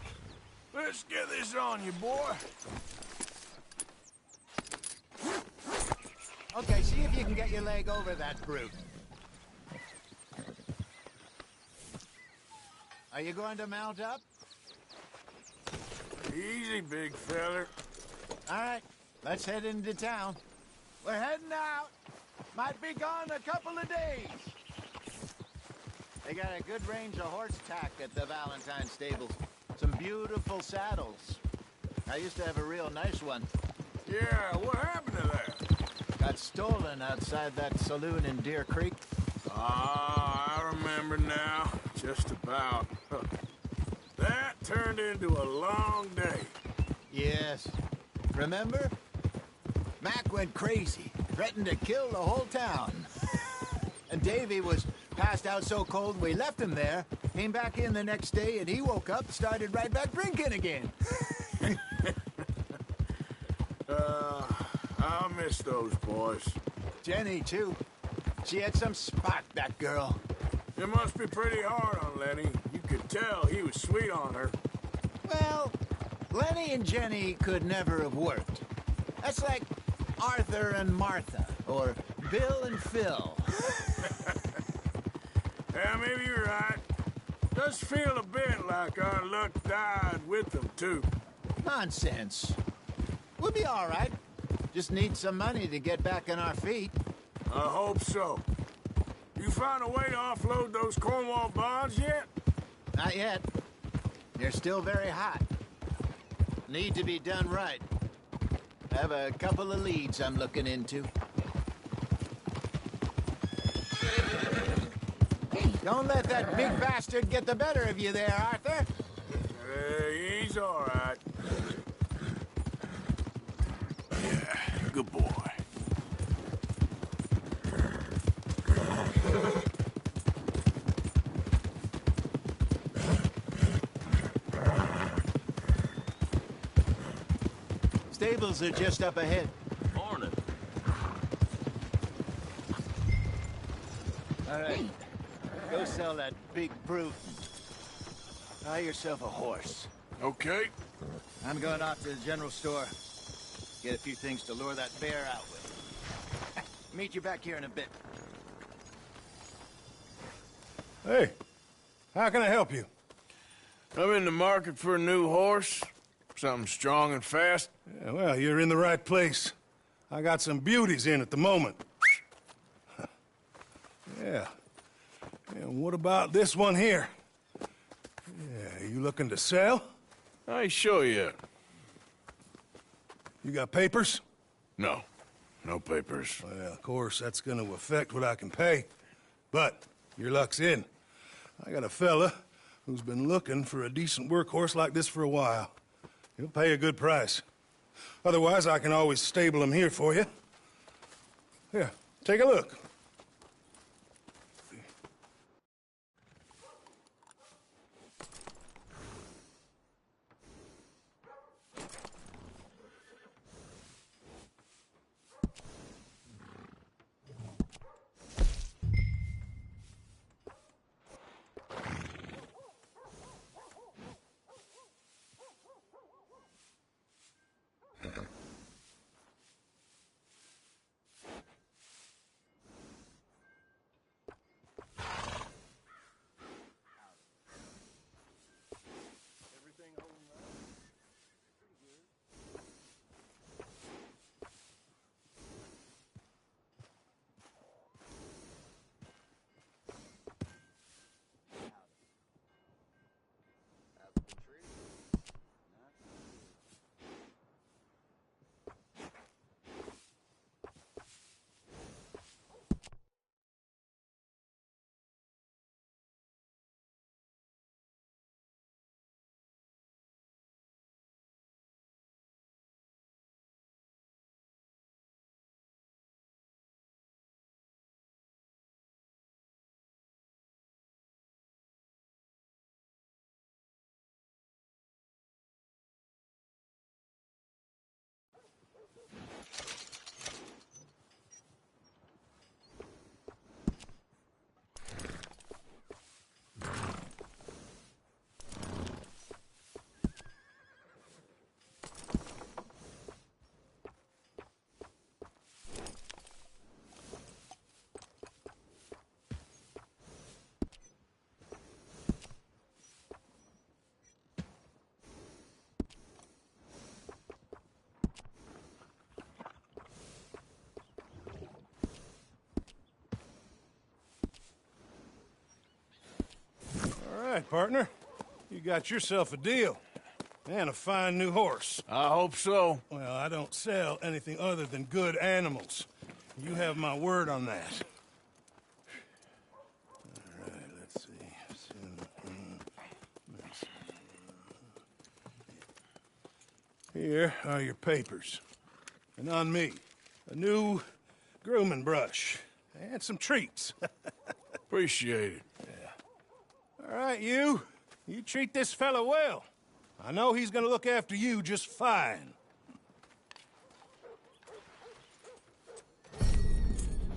Let's get this on you, boy. Okay, see if you can get your leg over that brute. Are you going to mount up? Easy, big feller. All right, let's head into town. We're heading out. Might be gone a couple of days. They got a good range of horse tack at the Valentine stables. Some beautiful saddles. I used to have a real nice one. Yeah, what happened to that? Got stolen outside that saloon in Deer Creek. Ah, I remember now. Just about. That turned into a long day. Yes. Remember? Mac went crazy. Threatened to kill the whole town. And Davy was passed out so cold we left him there. Came back in the next day and he woke up, started right back drinking again. miss those boys. Jenny, too. She had some spot, that girl. It must be pretty hard on Lenny. You could tell he was sweet on her. Well, Lenny and Jenny could never have worked. That's like Arthur and Martha, or Bill and Phil. Yeah, maybe you're right. Does feel a bit like our luck died with them, too. Nonsense. We'll be all right. Just need some money to get back on our feet. I hope so. You found a way to offload those Cornwall bonds yet? Not yet. They're still very hot. Need to be done right. I have a couple of leads I'm looking into. Don't let that big bastard get the better of you there, Arthur. He's all right. Yeah, good boy. Stables are just up ahead. Morning. All right. Go sell that big brute. Buy yourself a horse. Okay. I'm going off to the general store. Get a few things to lure that bear out with. Meet you back here in a bit. Hey, how can I help you? I'm in the market for a new horse. Something strong and fast. Yeah, well, you're in the right place. I got some beauties in at the moment. Yeah. And what about this one here? Yeah, you looking to sell? I ain't sure yet. You got papers? No. No papers. Well, of course, that's gonna affect what I can pay. But your luck's in. I got a fella who's been looking for a decent workhorse like this for a while. He'll pay a good price. Otherwise, I can always stable him here for you. Here, take a look. All right, partner. You got yourself a deal. And a fine new horse. I hope so. Well, I don't sell anything other than good animals. You have my word on that. All right, let's see. Here are your papers. And on me, a new grooming brush. And some treats. Appreciate it. Yeah. All right, you. You treat this fella well. I know he's gonna look after you just fine.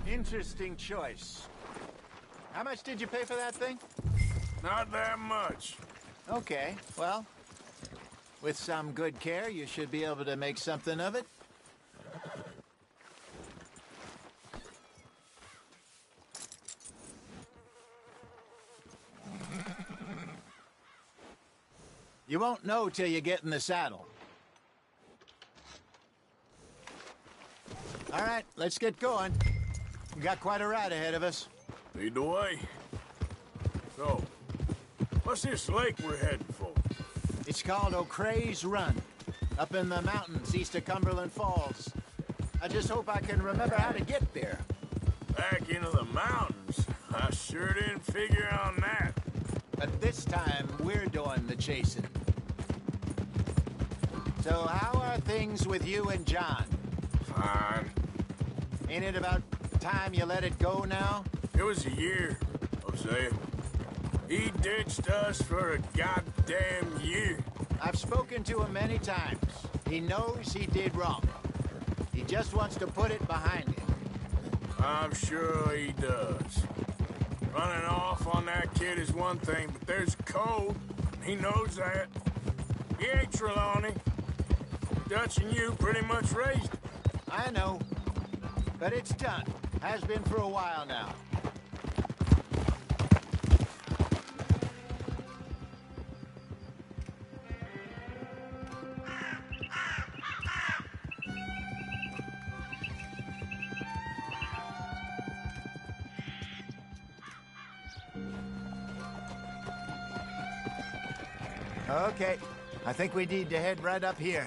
Interesting choice. How much did you pay for that thing? Not that much. Okay, well, with some good care, you should be able to make something of it. You won't know till you get in the saddle. All right, let's get going. We got quite a ride ahead of us. Lead the way. So, what's this lake we're heading for? It's called O'Creagh's Run, up in the mountains east of Cumberland Falls. I just hope I can remember how to get there. Back into the mountains? I sure didn't figure on that. But this time, we're doing the chasing. So how are things with you and John? Fine. Ain't it about time you let it go now? It was a year, Hosea. He ditched us for a goddamn year. I've spoken to him many times. He knows he did wrong. He just wants to put it behind him. I'm sure he does. Running off on that kid is one thing, but there's code. He knows that. He ain't Trelawney. Dutch and you pretty much raised him. I know. But it's done. Has been for a while now. Okay, I think we need to head right up here.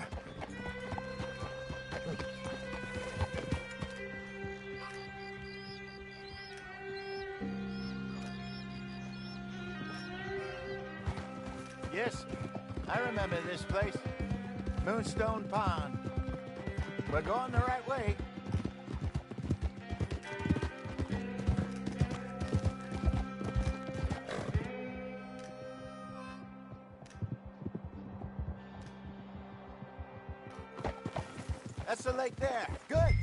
Yes, I remember this place. Moonstone Pond. We're going the right way. That's the lake there. Good.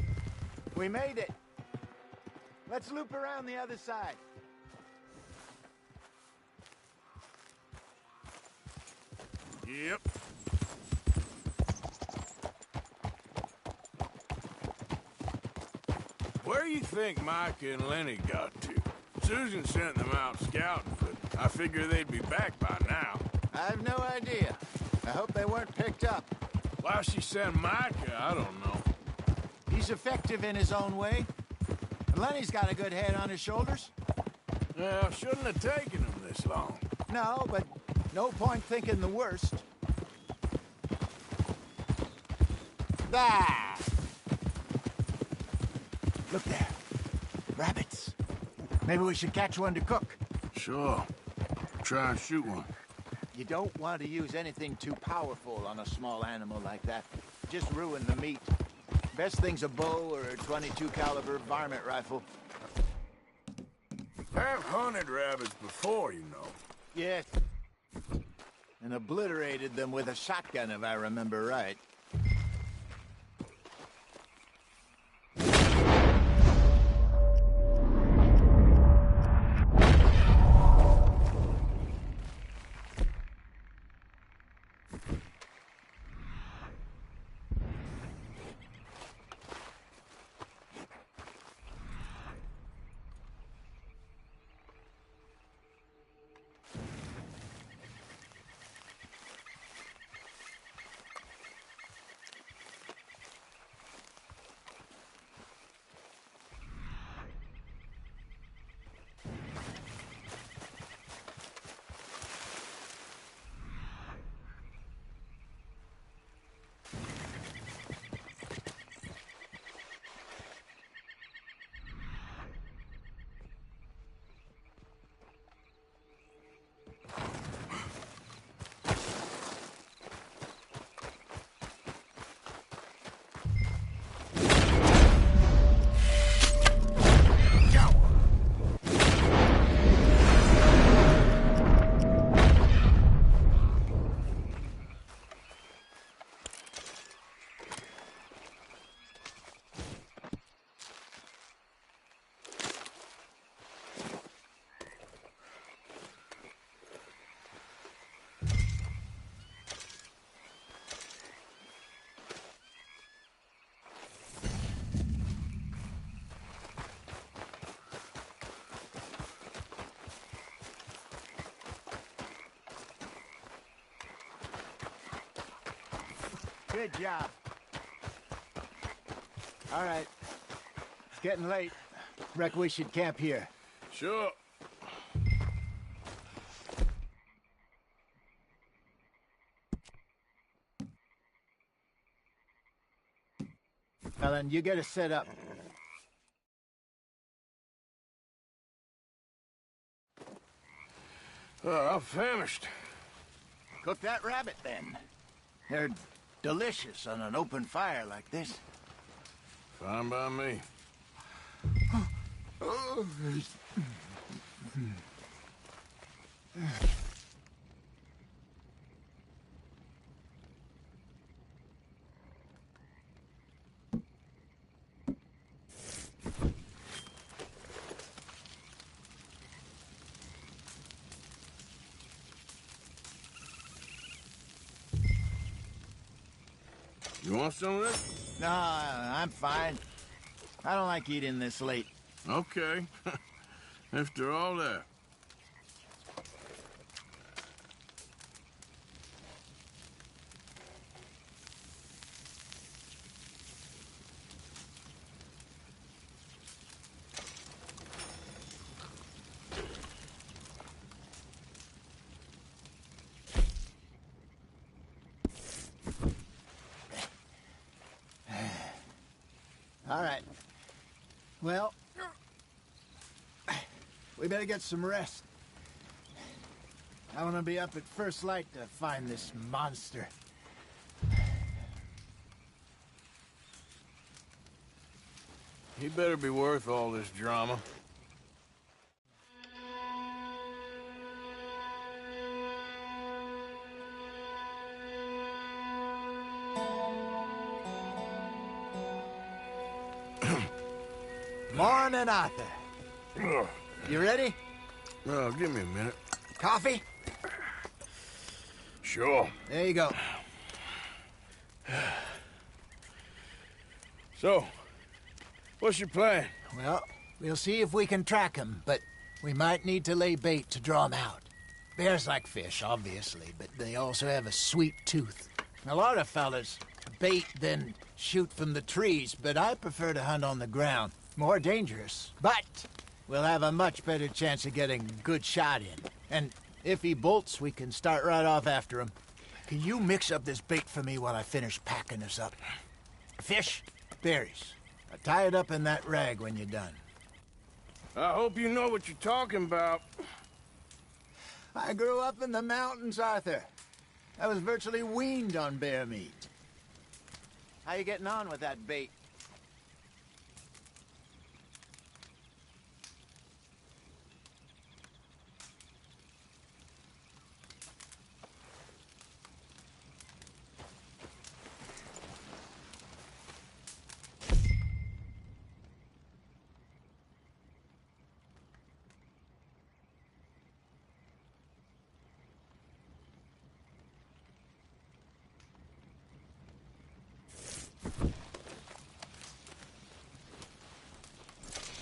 We made it. Let's loop around the other side. Yep. Where you think Mike and Lenny got to? Susan sent them out scouting, but I figure they'd be back by now. I have no idea. I hope they weren't picked up. Why she sent Micah, I don't know. He's effective in his own way. Lenny's got a good head on his shoulders. Well, shouldn't have taken him this long. No, but no point thinking the worst. There! Look there. Rabbits. Maybe we should catch one to cook. Sure. Try and shoot one. You don't want to use anything too powerful on a small animal like that. Just ruin the meat. Best thing's a bow or a .22 caliber varmint rifle. I've hunted rabbits before, you know. Yes. And obliterated them with a shotgun, if I remember right. Good job. All right. It's getting late. Reckon we should camp here. Sure. Ellen, you get us set up. I'm famished. Cook that rabbit, then. They're delicious on an open fire like this. Fine by me. You want some of this? No, I'm fine. I don't like eating this late. Okay. After all that. All right. Well, we better get some rest. I want to be up at first light to find this monster. He better be worth all this drama. Morning, Arthur. You ready? Oh, give me a minute. Coffee? Sure. There you go. So, what's your plan? Well, we'll see if we can track him, but we might need to lay bait to draw him out. Bears like fish, obviously, but they also have a sweet tooth. A lot of fellas bait, then shoot from the trees, but I prefer to hunt on the ground. More dangerous, but we'll have a much better chance of getting a good shot in. And if he bolts, we can start right off after him. Can you mix up this bait for me while I finish packing this up? Fish, berries. Tie it up in that rag when you're done. I hope you know what you're talking about. I grew up in the mountains, Arthur. I was virtually weaned on bear meat. How you getting on with that bait?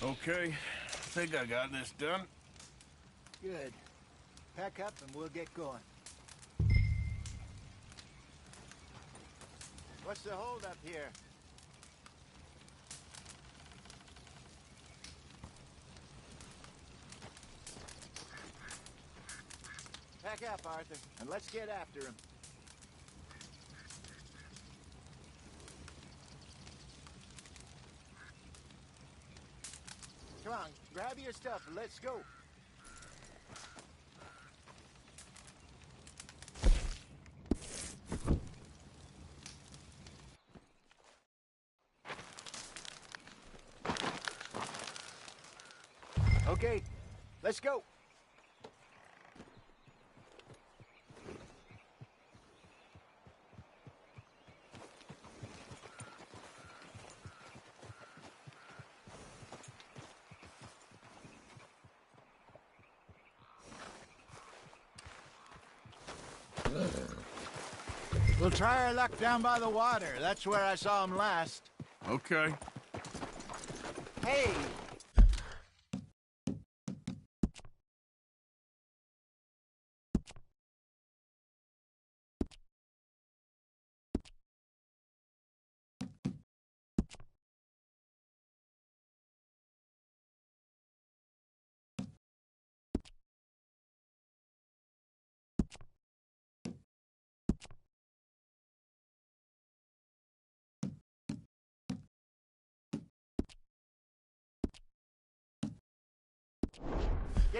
Okay, I think I got this done. Good. Pack up and we'll get going. What's the holdup here? Pack up, Arthur, and let's get after him. Come on, grab your stuff and let's go. Okay, let's go. We'll try our luck down by the water. That's where I saw him last. Okay. Hey,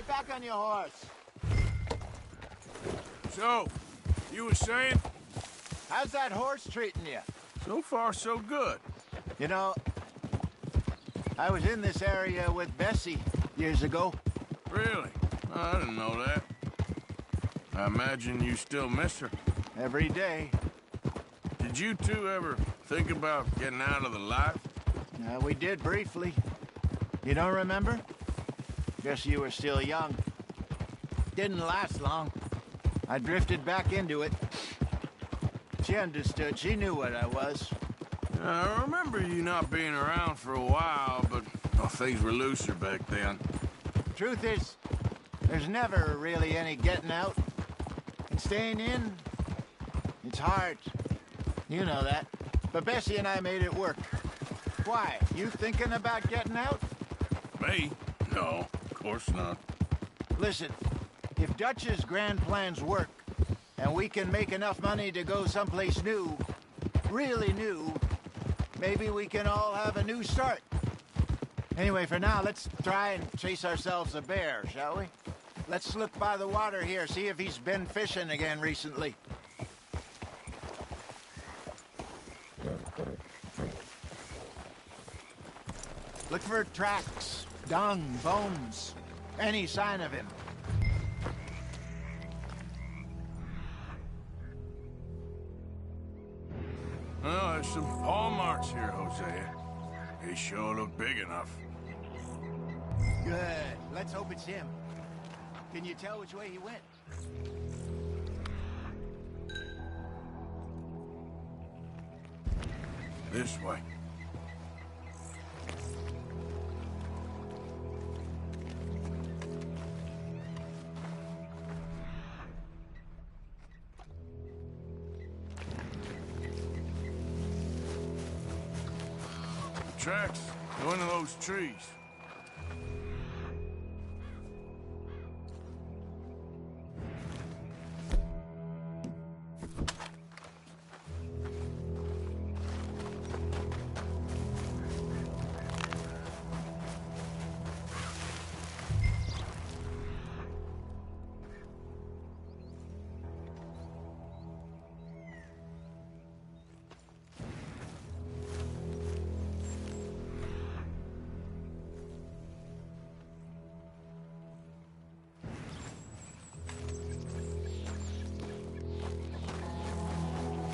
Get back on your horse. So, you were saying? How's that horse treating you? So far, so good. You know, I was in this area with Bessie years ago. Really? Oh, I didn't know that. I imagine you still miss her. Every day. Did you two ever think about getting out of the life? We did briefly. You don't remember? Guess you were still young. Didn't last long. I drifted back into it. She understood. She knew what I was. I remember you not being around for a while, but things were looser back then. Truth is, there's never really any getting out. And staying in, it's hard. You know that. But Bessie and I made it work. Why? You thinking about getting out? Me? No, of course not. Listen, if Dutch's grand plans work, and we can make enough money to go someplace new, really new, maybe we can all have a new start. Anyway, for now, let's try and chase ourselves a bear, shall we? Let's look by the water here, see if he's been fishing again recently. Look for tracks, dung, bones, any sign of him. Well, there's some paw marks here, Hosea. They sure look big enough. Good. Let's hope it's him. Can you tell which way he went? This way. Tracks. Go into those trees.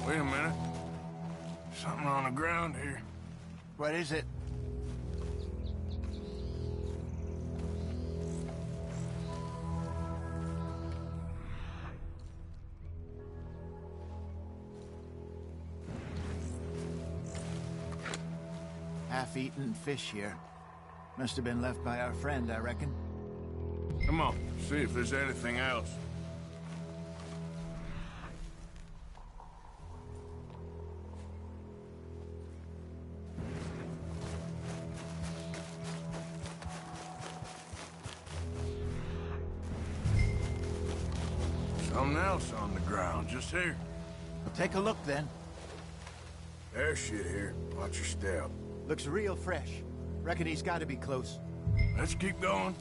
Wait a minute. Something on the ground here. What is it? Half-eaten fish here. Must have been left by our friend, I reckon. Come on, see if there's anything else. Something else on the ground, just here. Take a look, then. There's shit here. Watch your step. Looks real fresh. Reckon he's got to be close. Let's keep going.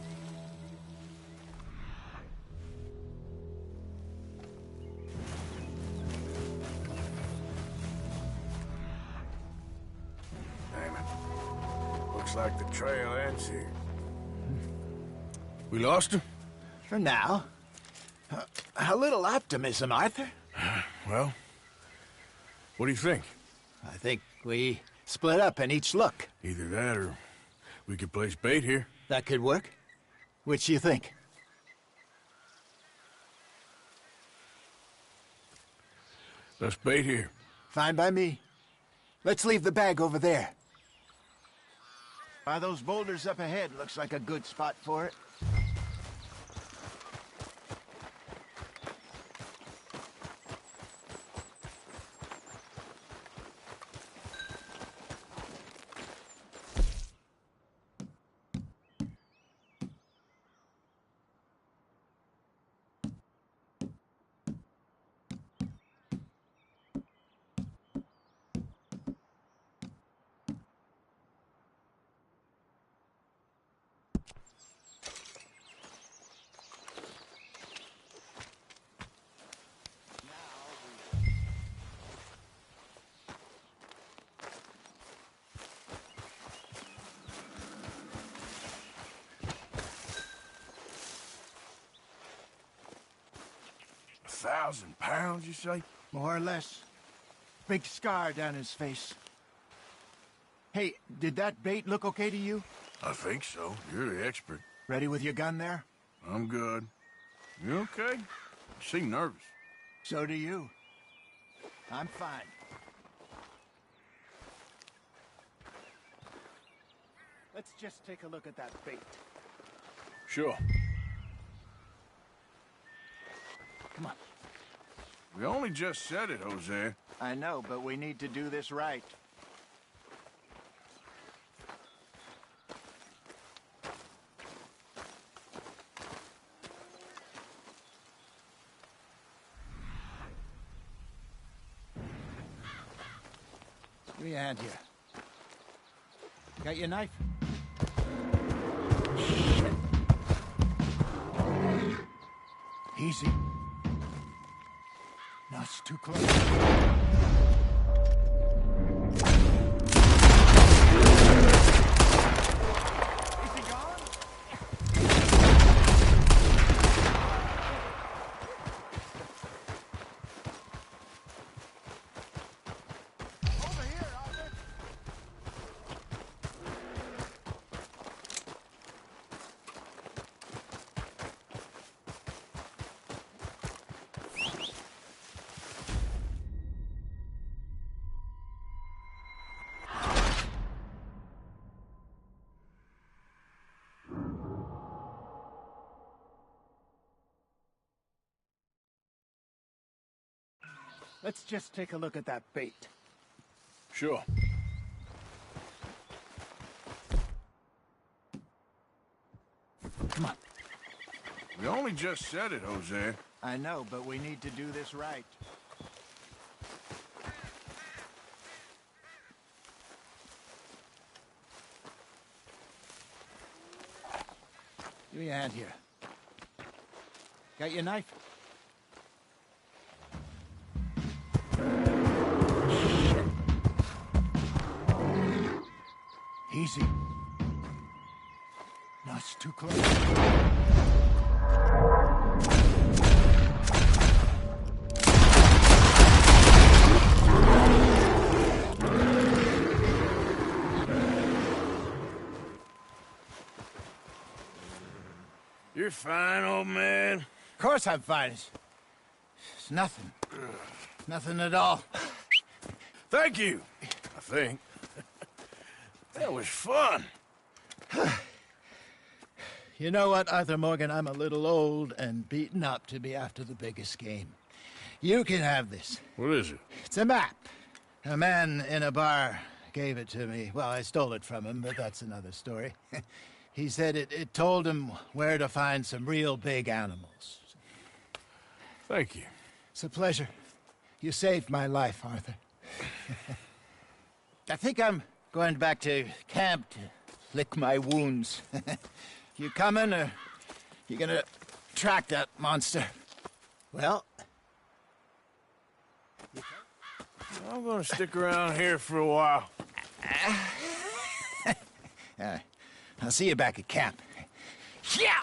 Damn it. Looks like the trail ends here. We lost him? For now. A little optimism, Arthur. Well, what do you think? I think we split up and each look. Either that or we could place bait here. That could work. Which you think? Let's bait here. Fine by me. Let's leave the bag over there. By those boulders up ahead, looks like a good spot for it. 1,000 pounds, you say? More or less. Big scar down his face. Hey, did that bait look okay to you? I think so. You're the expert. Ready with your gun there? I'm good. You okay? You seem nervous. So do you. I'm fine. Let's just take a look at that bait. Sure. Come on. We only just said it, Jose. I know, but we need to do this right. Give me a hand here. Got your knife? Shit. Easy. No, it's too close. Let's just take a look at that bait. Sure. Come on. We only just said it, Jose. I know, but we need to do this right. Give me a hand here. Got your knife? Shit. Easy. No, it's too close. You're fine, old man. Of course I'm fine. It's nothing. Nothing at all. Thank you, I think. That was fun. You know what, Arthur Morgan? I'm a little old and beaten up to be after the biggest game. You can have this. What is it? It's a map. A man in a bar gave it to me. Well, I stole it from him, but that's another story. He said it told him where to find some real big animals. Thank you. It's a pleasure. You saved my life, Arthur. I think I'm going back to camp to lick my wounds. You coming, or you gonna track that monster? Well... I'm gonna stick around here for a while. All right. I'll see you back at camp. Yeah!